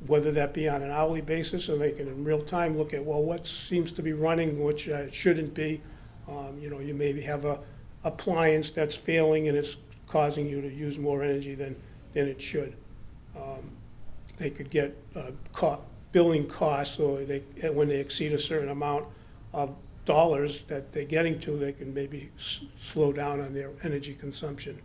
whether that be on an hourly basis, and they can in real time look at, well, what seems to be running, which it shouldn't be. You maybe have a appliance that's failing and it's causing you to use more energy than it should. They could get billing costs, or when they exceed a certain amount of dollars that they're getting to, they can maybe slow down on their energy consumption.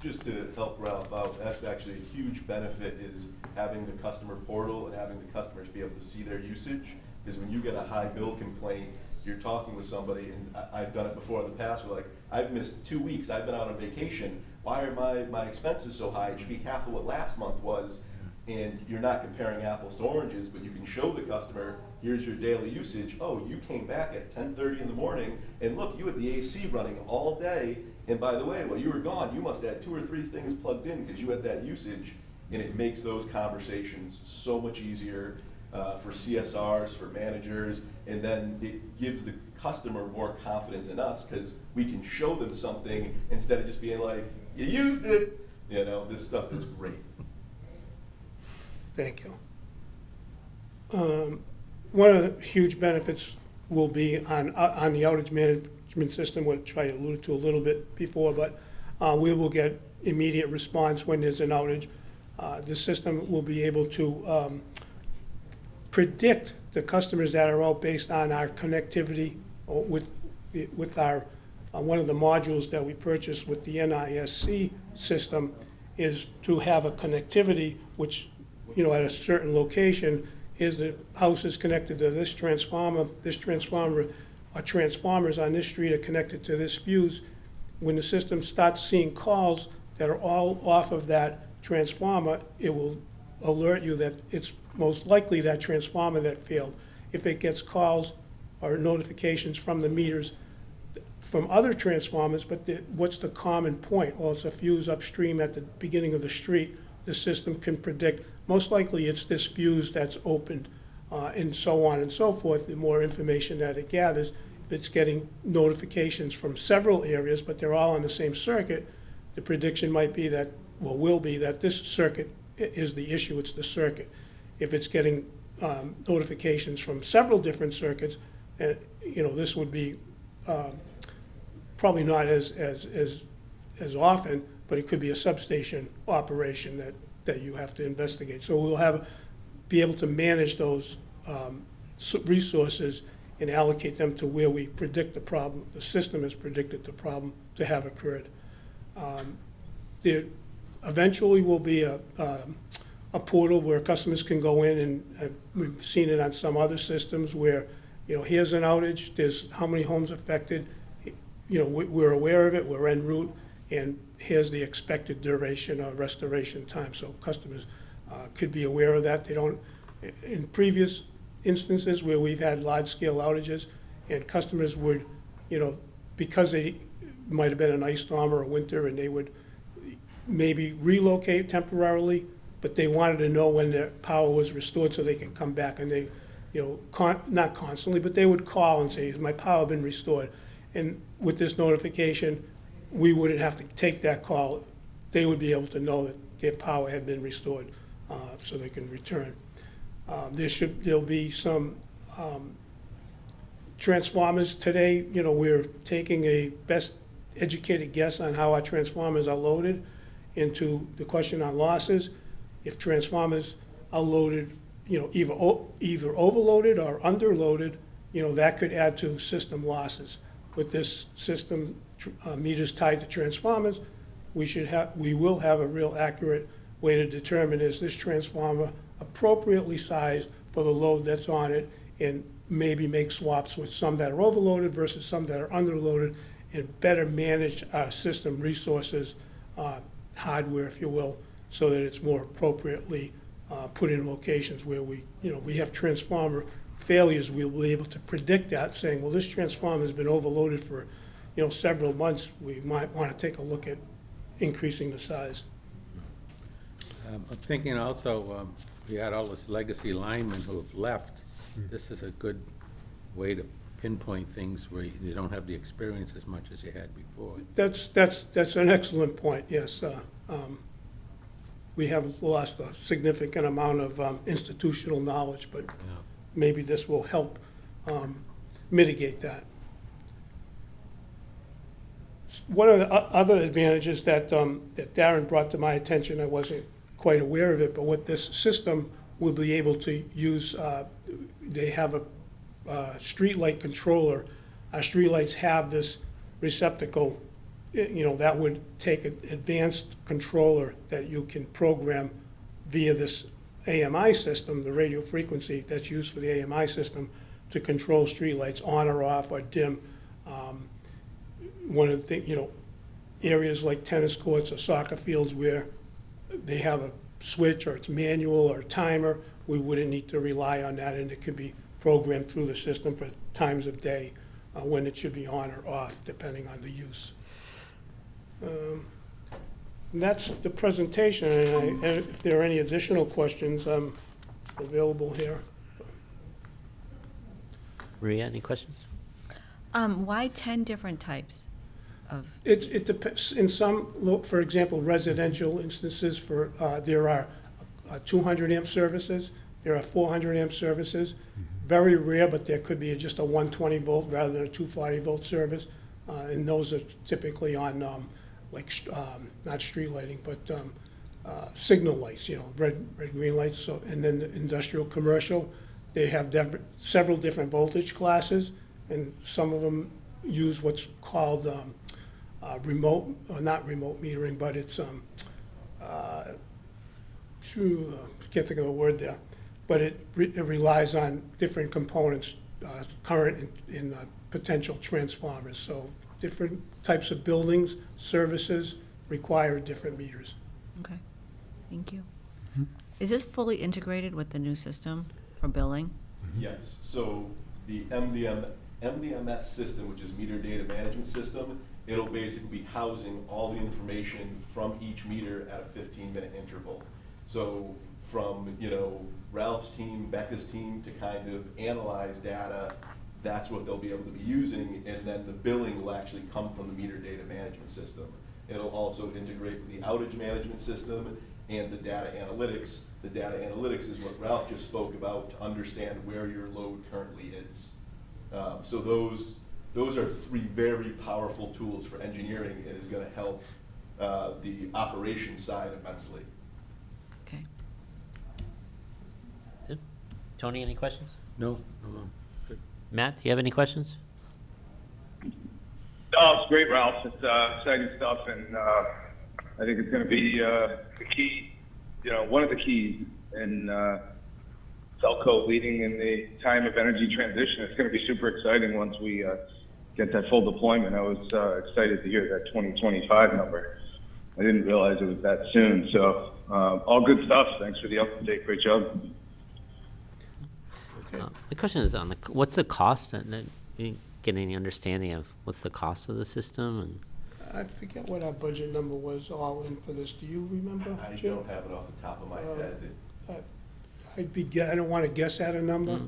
just to help Ralph out, that's actually a huge benefit, is having the customer portal and having the customers be able to see their usage. Because when you get a high bill complaint, you're talking with somebody, and I've done it before in the past, we're like, I've missed 2 weeks, I've been out on vacation, why are my expenses so high? It should be half of what last month was. And you're not comparing apples to oranges, but you can show the customer, here's your daily usage. Oh, you came back at 10:30 in the morning, and look, you had the AC running all day. And by the way, while you were gone, you must have had 2 or 3 things plugged in because you had that usage. And it makes those conversations so much easier for CSRs, for managers, and then it gives the customer more confidence in us because we can show them something instead of just being like, you used it. You know, this stuff is great. Thank you. One of the huge benefits will be on the outage management system, which I alluded to a little bit before, but we will get immediate response when there's an outage. The system will be able to predict the customers that are out based on our connectivity with our, one of the modules that we purchased with the NISC system is to have a connectivity which, you know, at a certain location, is the house is connected to this transformer, or transformers on this street are connected to this fuse. When the system starts seeing calls that are all off of that transformer, it will alert you that it's most likely that transformer that failed. If it gets calls or notifications from the meters from other transformers, but what's the common point? Well, it's a fuse upstream at the beginning of the street. The system can predict, most likely it's this fuse that's opened, and so on and so forth. The more information that it gathers, if it's getting notifications from several areas, but they're all on the same circuit, the prediction might be that, well, will be that this circuit is the issue, it's the circuit. If it's getting notifications from several different circuits, you know, this would be probably not as often, but it could be a substation operation that you have to investigate. So we'll be able to manage those resources and allocate them to where we predict the problem, the system has predicted the problem to have occurred. There eventually will be a portal where customers can go in, and we've seen it on some other systems where, you know, here's an outage, there's how many homes affected, you know, we're aware of it, we're en route, and here's the expected duration or restoration time. So customers could be aware of that. They don't, in previous instances where we've had large-scale outages, and customers would, you know, because they might have been an ice storm or a winter, and they would maybe relocate temporarily, but they wanted to know when their power was restored so they can come back, and they, you know, not constantly, but they would call and say, has my power been restored? And with this notification, we wouldn't have to take that call. They would be able to know that their power had been restored, so they can return. There'll be some transformers today. You know, we're taking a best educated guess on how our transformers are loaded into the question on losses. If transformers are loaded, you know, either overloaded or underloaded, you know, that could add to system losses. With this system, meters tied to transformers, we will have a real accurate way to determine, is this transformer appropriately sized for the load that's on it, and maybe make swaps with some that are overloaded versus some that are underloaded, and better manage our system resources, hardware, if you will, so that it's more appropriately put in locations where we have transformer failures. We'll be able to predict that, saying, well, this transformer has been overloaded for, you know, several months. We might want to take a look at increasing the size. I'm thinking also, we had all this legacy linemen who have left. This is a good way to pinpoint things where you don't have the experience as much as you had before. That's an excellent point, yes. We have lost a significant amount of institutional knowledge, but Yeah. maybe this will help mitigate that. One of the other advantages that Darren brought to my attention, I wasn't quite aware of it, but with this system, we'll be able to use, they have a streetlight controller. Our streetlights have this receptacle that would take an advanced controller that you can program via this AMI system, the radio frequency that's used for the AMI system, to control streetlights on or off or dim. One of the things, areas like tennis courts or soccer fields where they have a switch or it's manual or timer, we wouldn't need to rely on that, and it could be programmed through the system for times of day when it should be on or off, depending on the use. And that's the presentation, and if there are any additional questions, I'm available here. Maria, any questions? Why 10 different types of, It depends, in some, for example, residential instances there are 200 amp services, there are 400 amp services. Very rare, but there could be just a 120 volt rather than a 240 volt service. And those are typically on, not street lighting, but signal lights, red, green lights. So, and then the industrial, commercial, they have several different voltage classes, and some of them use what's called remote, or not remote metering, but it's, can't think of the word there, but it relies on different components, current and potential transformers. So different types of buildings, services require different meters. okay, thank you. Is this fully integrated with the new system for billing? Yes, so the MDMS system, which is meter data management system, it'll basically be housing all the information from each meter at a 15-minute interval. So from, Ralph's team, Becca's team, to kind of analyze data, that's what they'll be able to be using, and then the billing will actually come from the meter data management system. It'll also integrate with the outage management system and the data analytics. The data analytics is what Ralph just spoke about, to understand where your load currently is. So those are three very powerful tools for engineering, and is going to help the operations side immensely. Okay. Good. Tony, any questions? No, no. Good. Matt, do you have any questions? Oh, it's great, Ralph. It's exciting stuff, and I think it's going to be the key, one of the keys in SELCO leading in the time of energy transition. It's going to be super exciting once we get that full deployment. I was excited to hear that 2025 number. I didn't realize it was that soon. So all good stuff. Thanks for the update. Great job. The question is on what's the cost? And you didn't get any understanding of what's the cost of the system? And I forget what our budget number was all in for this. Do you remember, I Jim? don't have it off the top of my head. I don't want to guess at a number,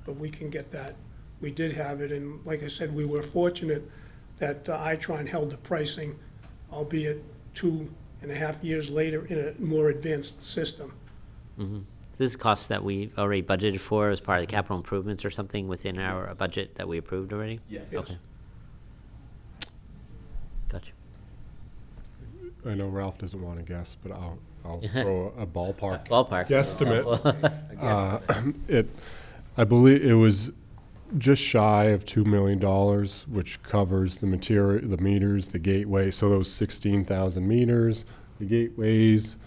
but we can get that. We did have it, and like I said, we were fortunate that Itron held the pricing, albeit 2.5 years later in a more advanced system. this is costs that we already budgeted for as part of the capital improvements or something within our budget that we approved already? Yes. Okay. Gotcha. I know Ralph doesn't want to guess, but I'll throw a ballpark Ballpark. guesstimate. I believe it was just shy of $2 million, which covers the material, the meters, the gateway. So those 16,000 meters, the gateways,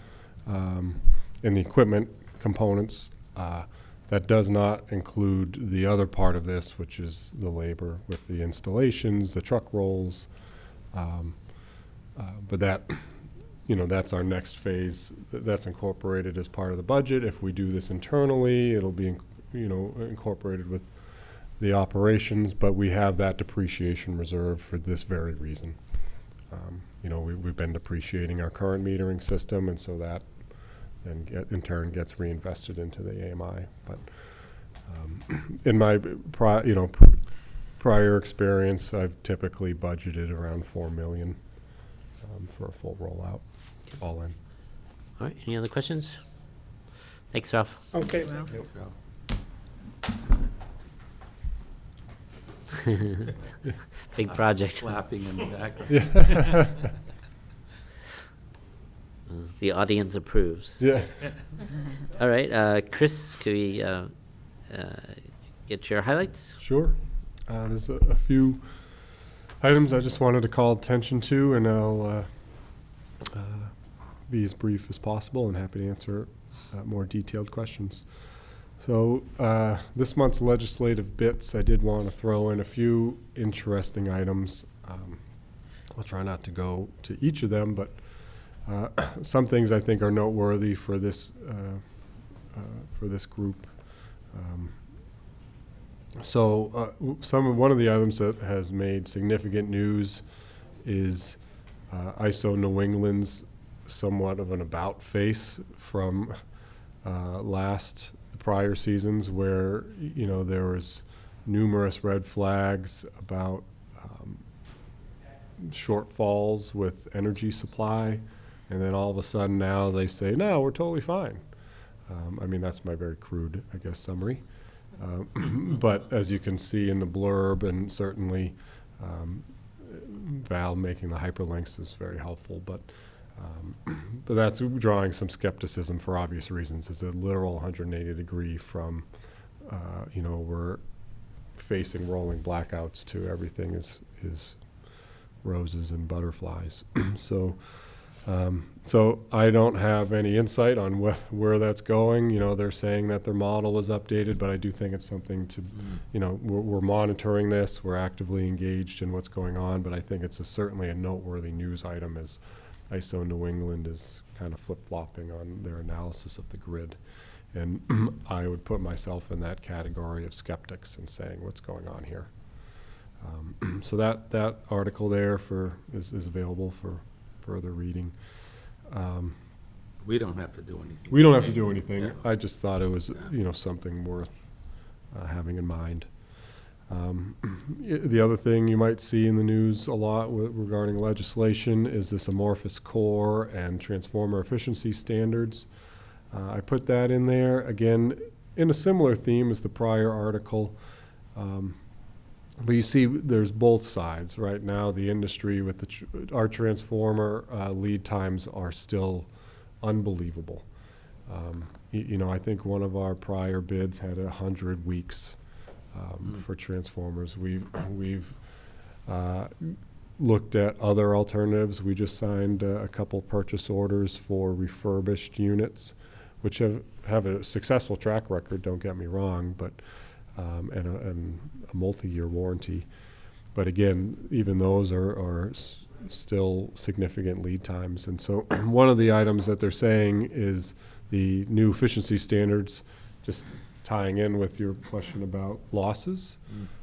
and the equipment components. That does not include the other part of this, which is the labor with the installations, the truck rolls. But that, that's our next phase. That's incorporated as part of the budget. If we do this internally, it'll be, incorporated with the operations, but we have that depreciation reserve for this very reason. We've been depreciating our current metering system, and so that then in turn gets reinvested into the AMI. But in my prior experience, I've typically budgeted around $4 million for a full rollout, all in. All right, any other questions? Thanks, Ralph. Okay, Ralph? Thanks, Ralph. Big project. Clapping in the background. The audience approves. Yeah. All right, Chris, could we get your highlights? Sure. There's a few items I just wanted to call attention to, and I'll be as brief as possible and happy to answer more detailed questions. So this month's legislative bits, I did want to throw in a few interesting items. I'll try not to go to each of them, but some things I think are noteworthy for this group. One of the items that has made significant news is ISO New England's somewhat of an about face from the prior seasons, where there was numerous red flags about shortfalls with energy supply, and then all of a sudden now they say, no, we're totally fine. I mean, that's my very crude, I guess, summary. But as you can see in the blurb, and certainly Val making the hyperlinks is very helpful, but that's drawing some skepticism for obvious reasons. It's a literal 180 degree from, we're facing rolling blackouts to everything is roses and butterflies. So I don't have any insight on where that's going. They're saying that their model was updated, but I do think it's something to, we're monitoring this. We're actively engaged in what's going on, but I think it's certainly a noteworthy news item as ISO New England is kind of flip-flopping on their analysis of the grid. And I would put myself in that category of skeptics and saying, what's going on here? So that article there is available for further reading. We don't have to do anything. We don't have to do anything. Yeah. I just thought it was, something worth having in mind. The other thing you might see in the news a lot regarding legislation is this amorphous core and transformer efficiency standards. I put that in there, again, in a similar theme as the prior article. But you see there's both sides. Right now, the industry with our transformer lead times are still unbelievable. I think one of our prior bids had 100 weeks for transformers. We've looked at other alternatives. We just signed a couple purchase orders for refurbished units, which have a successful track record, don't get me wrong, but and a multi-year warranty. But again, even those are still significant lead times. And so one of the items that they're saying is the new efficiency standards, just tying in with your question about losses.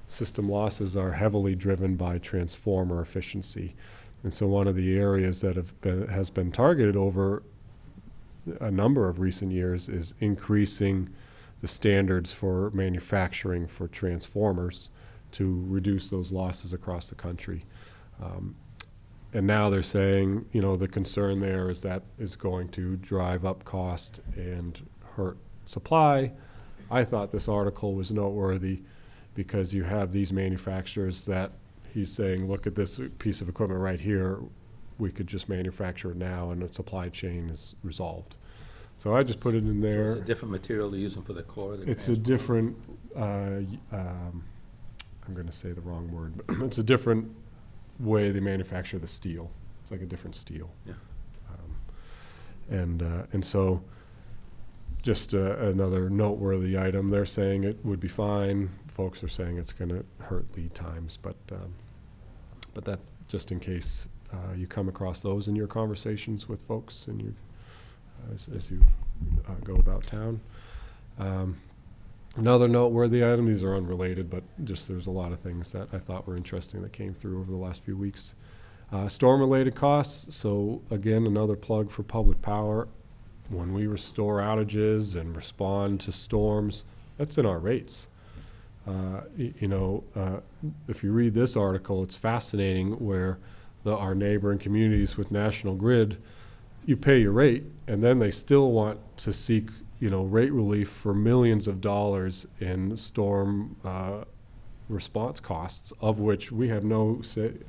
System losses are heavily driven by transformer efficiency. And so one of the areas that has been targeted over a number of recent years is increasing the standards for manufacturing for transformers to reduce those losses across the country. And now they're saying, the concern there is that is going to drive up cost and hurt supply. I thought this article was noteworthy because you have these manufacturers that he's saying, look at this piece of equipment right here. We could just manufacture it now and the supply chain is resolved. So I just put it in there. It's a different material they're using for the core? It's a different, I'm going to say the wrong word, but it's a different way they manufacture the steel. It's like a different steel. Yeah. And so just another noteworthy item. They're saying it would be fine. Folks are saying it's going to hurt lead times, but that just in case you come across those in your conversations with folks and you as you go about town. Another noteworthy item, these are unrelated, but just there's a lot of things that I thought were interesting that came through over the last few weeks. Storm-related costs, so again, another plug for public power. When we restore outages and respond to storms, that's in our rates. If you read this article, it's fascinating where our neighboring communities with National Grid, you pay your rate, and then they still want to seek, rate relief for millions of dollars in storm response costs, of which we have no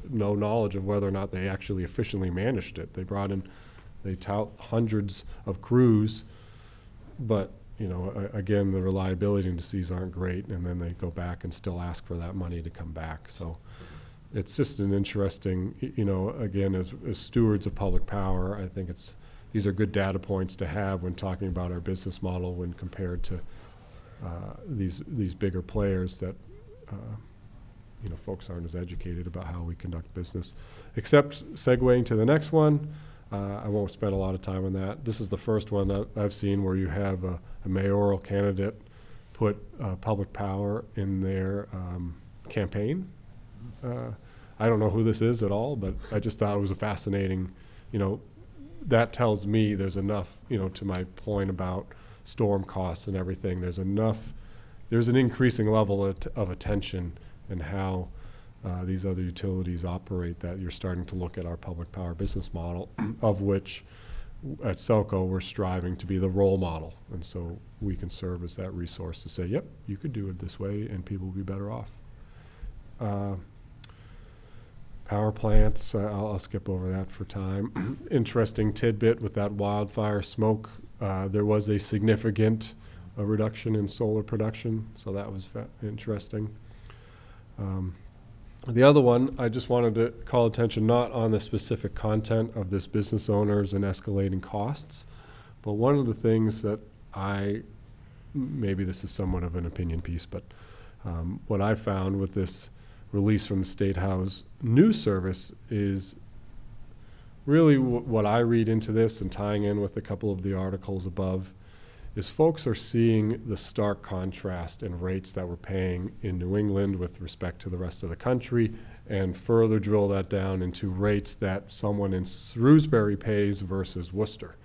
knowledge of whether or not they actually efficiently managed it. They tout hundreds of crews, but again, the reliability indices aren't great, and then they go back and still ask for that money to come back. So it's just an interesting, again, as stewards of public power, I think these are good data points to have when talking about our business model when compared to these bigger players that, folks aren't as educated about how we conduct business. Except segueing to the next one, I won't spend a lot of time on that. This is the first one that I've seen where you have a mayoral candidate put public power in their campaign. I don't know who this is at all, but I just thought it was a fascinating, that tells me there's enough, to my point about storm costs and everything, there's an increasing level of attention in how these other utilities operate, that you're starting to look at our public power business model, of which at SELCO we're striving to be the role model. And so we can serve as that resource to say, yep, you could do it this way and people will be better off. Power plants, I'll skip over that for time. Interesting tidbit with that wildfire smoke. There was a significant reduction in solar production, so that was interesting. The other one, I just wanted to call attention not on the specific content of this business owners and escalating costs, but one of the things that maybe this is somewhat of an opinion piece, but what I found with this release from the State House News Service is really what I read into this, and tying in with a couple of the articles above, is folks are seeing the stark contrast in rates that we're paying in New England with respect to the rest of the country, and further drill that down into rates that someone in Shrewsbury pays versus Worcester.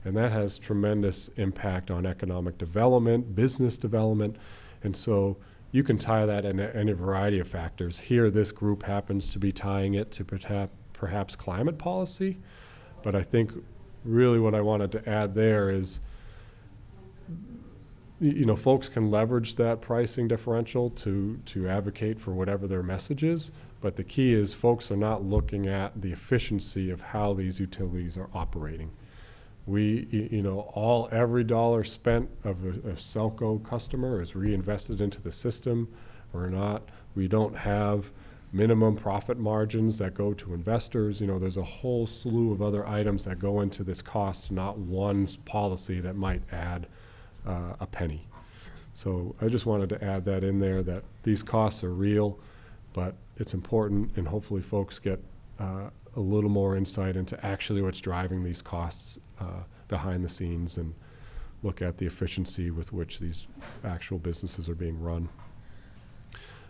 And that has tremendous impact on economic development, business development, and so you can tie that in a variety of factors. Here, this group happens to be tying it to perhaps climate policy, but I think really what I wanted to add there is, folks can leverage that pricing differential to advocate for whatever their message is, but the key is folks are not looking at the efficiency of how these utilities are operating. Every dollar spent of a SELCO customer is reinvested into the system or not. We don't have minimum profit margins that go to investors. There's a whole slew of other items that go into this cost, not one policy that might add a penny. So I just wanted to add that in there, that these costs are real, but it's important, and hopefully folks get a little more insight into actually what's driving these costs behind the scenes, and look at the efficiency with which these actual businesses are being run.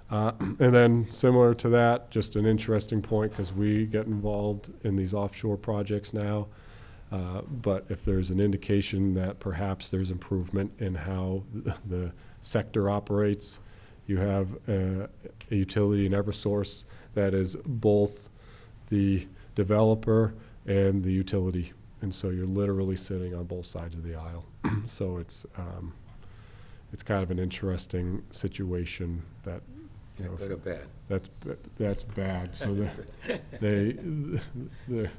And then similar to that, just an interesting point, because we get involved in these offshore projects now, but if there's an indication that perhaps there's improvement in how the sector operates, you have a utility in Eversource that is both the developer and the utility, and so you're literally sitting on both sides of the aisle. So it's kind of an interesting situation that, Good or bad? that's bad. So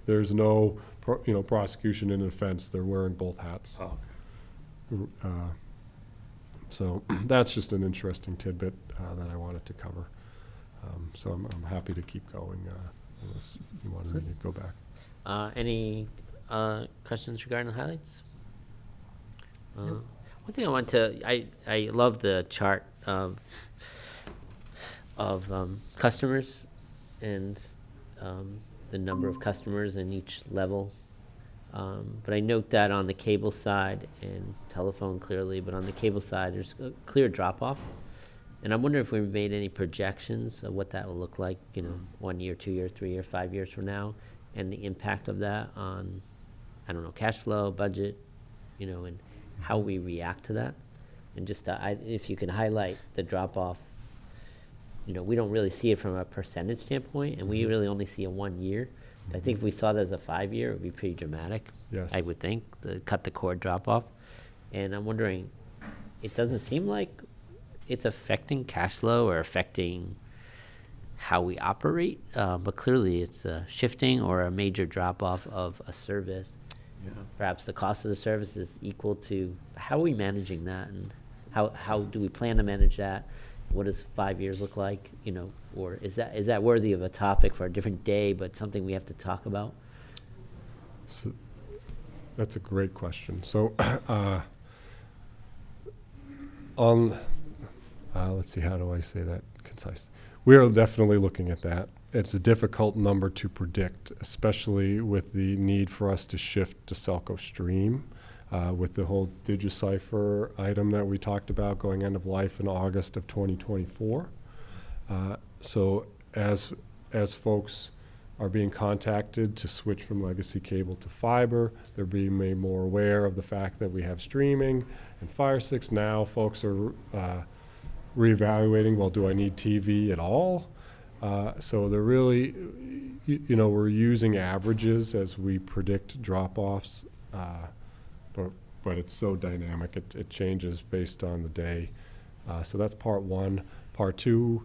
there's no prosecution and defense. They're wearing both hats. Oh, okay. So that's just an interesting tidbit that I wanted to cover. So I'm happy to keep going unless you wanted me to go back. Any questions regarding the highlights? One thing I want to, I love the chart of customers and the number of customers in each level. But I note that on the cable side and telephone clearly, but on the cable side, there's a clear drop-off. And I wonder if we've made any projections of what that will look like, 1 year, 2 year, 3 year, 5 years from now, and the impact of that on, cash flow, budget, and how we react to that. And just if you can highlight the drop-off, we don't really see it from a percentage standpoint, and we really only see a 1 year. I think if we saw that as a 5 year, it would be pretty dramatic. Yes. I would think, cut the cord drop off. And I'm wondering, it doesn't seem like it's affecting cash flow or affecting how we operate, but clearly it's shifting or a major drop off of a service. Yeah. Perhaps the cost of the service is equal to, how are we managing that, and how do we plan to manage that? what does 5 years look like, you know, or is that worthy of a topic for a different day, but something we have to talk about? So, that's a great question. So, let's see, how do I say that concise? We are definitely looking at that. It's a difficult number to predict, especially with the need for us to shift to SELCO Stream, with the whole DigiCipher item that we talked about going end of life in August of 2024. So as folks are being contacted to switch from legacy cable to fiber, they're being made more aware of the fact that we have streaming and Fire Sticks. Now folks are reevaluating, well, do I need TV at all? So they're really, you know, we're using averages as we predict drop-offs, but it's so dynamic, it changes based on the day. So that's part one. Part two,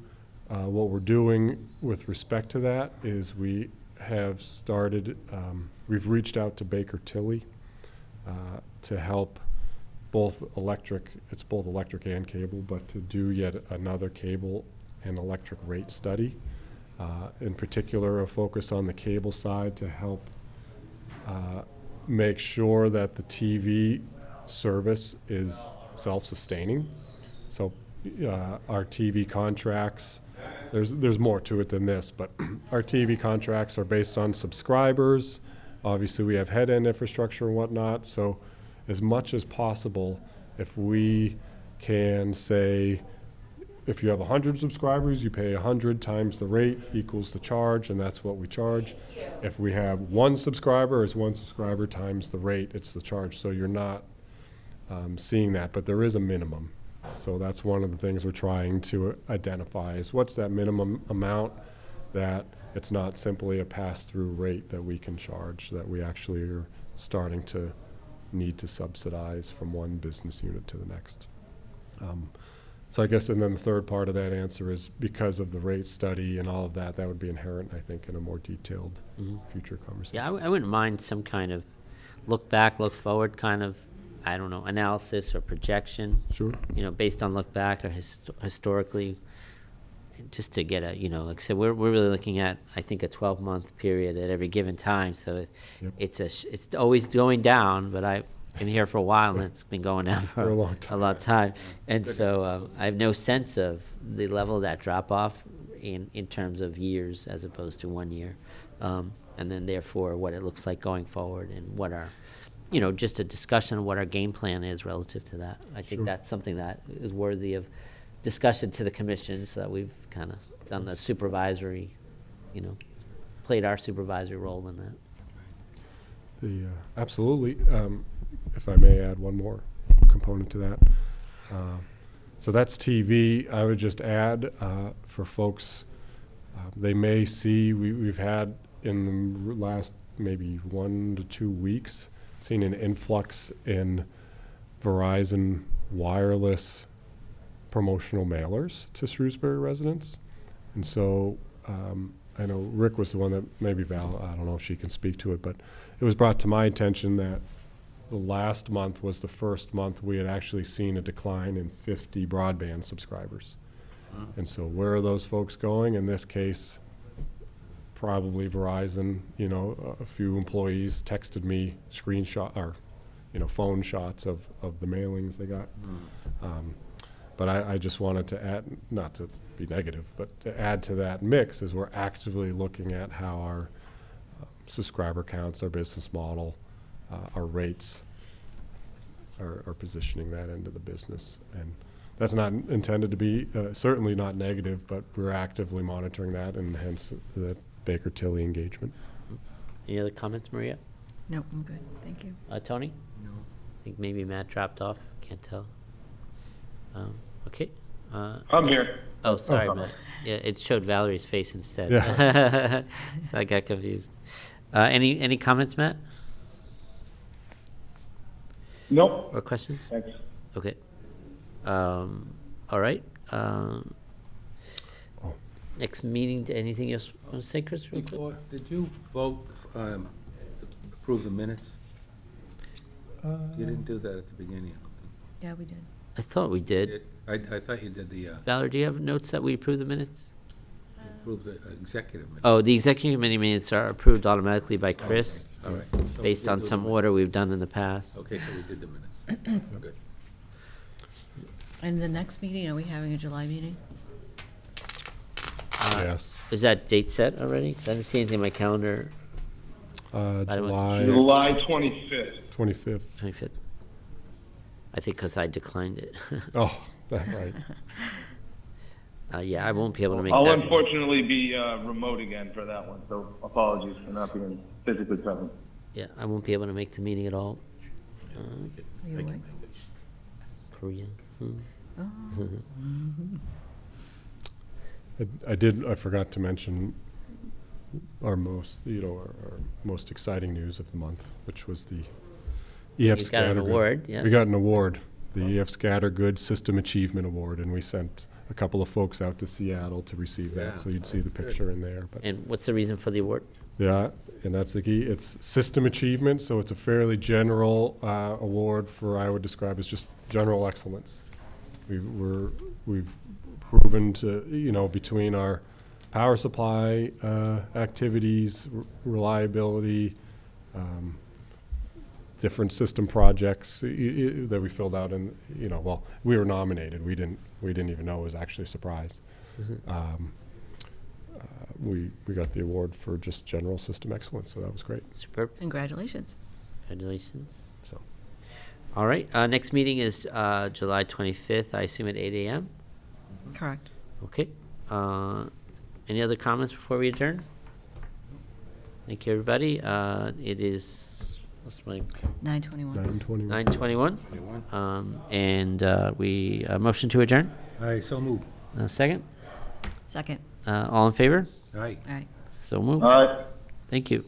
what we're doing with respect to that is we have started, we've reached out to Baker Tilly to help both electric and cable, but to do yet another cable and electric rate study. In particular, a focus on the cable side to help make sure that the TV service is self-sustaining. So our TV contracts, there's more to it than this, but our TV contracts are based on subscribers. Obviously, we have head-end infrastructure and whatnot, so as much as possible, if we can say, if you have 100 subscribers, you pay 100 times the rate equals the charge, and that's what we charge. If we have one subscriber, it's one subscriber times the rate, it's the charge. So you're not seeing that, but there is a minimum. So that's one of the things we're trying to identify is what's that minimum amount that it's not simply a pass-through rate that we can charge, that we actually are starting to need to subsidize from one business unit to the next. So I guess, and then the third part of that answer is because of the rate study and all of that, that would be inherent, I think, in a more detailed future conversation. Yeah, I wouldn't mind some kind of look back, look forward kind of, I don't know, analysis or projection. Sure. You know, based on look back or historically, just to get a, you know, like I said, we're really looking at, I think, a 12-month period at every given time. So Yep. it's always going down, but I've been here for a while and it's been going down for a long time. a lot of time. And so I have no sense of the level of that drop off in terms of years as opposed to 1 year. And then therefore what it looks like going forward and what our, you know, just a discussion of what our game plan is relative to that. I think Sure. that's something that is worthy of discussion to the commission, so that we've kind of done the supervisory, you know, played our supervisory role in that. Absolutely. If I may add one more component to that. So that's TV. I would just add for folks, they may see, we've had in the last maybe 1 to 2 weeks, seen an influx in Verizon wireless promotional mailers to Shrewsbury residents. And so I know Rick was the one that, maybe Val, I don't know if she can speak to it, but it was brought to my attention that the last month was the first month we had actually seen a decline in 50 broadband subscribers. And so where are those folks going? In this case, probably Verizon, you know, a few employees texted me screenshot or, you know, phone shots of the mailings they got. But I just wanted to add, not to be negative, but to add to that mix is we're actively looking at how our subscriber counts, our business model, our rates are positioning that into the business. And that's not intended to be, certainly not negative, but we're actively monitoring that, and hence the Baker Tilly engagement. Any other comments, Maria? No, I'm good, thank you. Tony? No. I think maybe Matt dropped off, can't tell. Okay. I'm here. Oh, sorry, Matt. Yeah, it showed Valerie's face instead. Yeah. So I got confused. Any comments, Matt? Nope. Or questions? Thanks. Okay. All right. Next meeting, anything else you want to say, Chris, real quick? Before, did you vote, approve the minutes? You didn't do that at the beginning, I don't think. Yeah, we did. I thought we did. I thought you did the, Valerie, do you have notes that we approved the minutes? approve the executive minutes. Oh, the executive committee minutes are approved automatically by Chris, All right. So we based did on do some the order we've done in the past. minutes. Okay, so we did the minutes. Good. And the next meeting, are we having a July meeting? Yes. Is that date set already? 'Cause I didn't see anything in my calendar, I was- July July 25th. 25th. 25th. I think because I declined it. Oh, that's right. Yeah, I won't be able to make I'll that. unfortunately be remote again for that one, so apologies for not being physically present. Yeah, I won't be able to make the meeting at all. Are you I can away? make it. Korea. I forgot to mention our most, our most exciting news of the month, which was the EF You got an Scattergood. award, yeah. We got an award, the EF Scattergood System Achievement Award, and we sent a couple of folks out to Seattle to receive Yeah, that, so you'd see the that's good. picture in there. But And what's the reason for the award? yeah, and that's the key. It's system achievement, so it's a fairly general award for, I would describe as just general excellence. We've proven to, between our power supply activities, reliability, different system projects that we filled out, and well, we were nominated. We didn't even know. It was actually a surprise. We got the award for just general system excellence, so that was great. Superb. Congratulations. Congratulations. So All right, next meeting is July 25th, I assume at 8 a.m.? Correct. Okay. Any other comments before we adjourn? Thank you, everybody. It is, what's my, 9:21. 9:21. 9:21? Anyone? And we, motion to adjourn? Aye, so moved. Second? Second. All in favor? Aye. All right. So moved. All right. Thank you.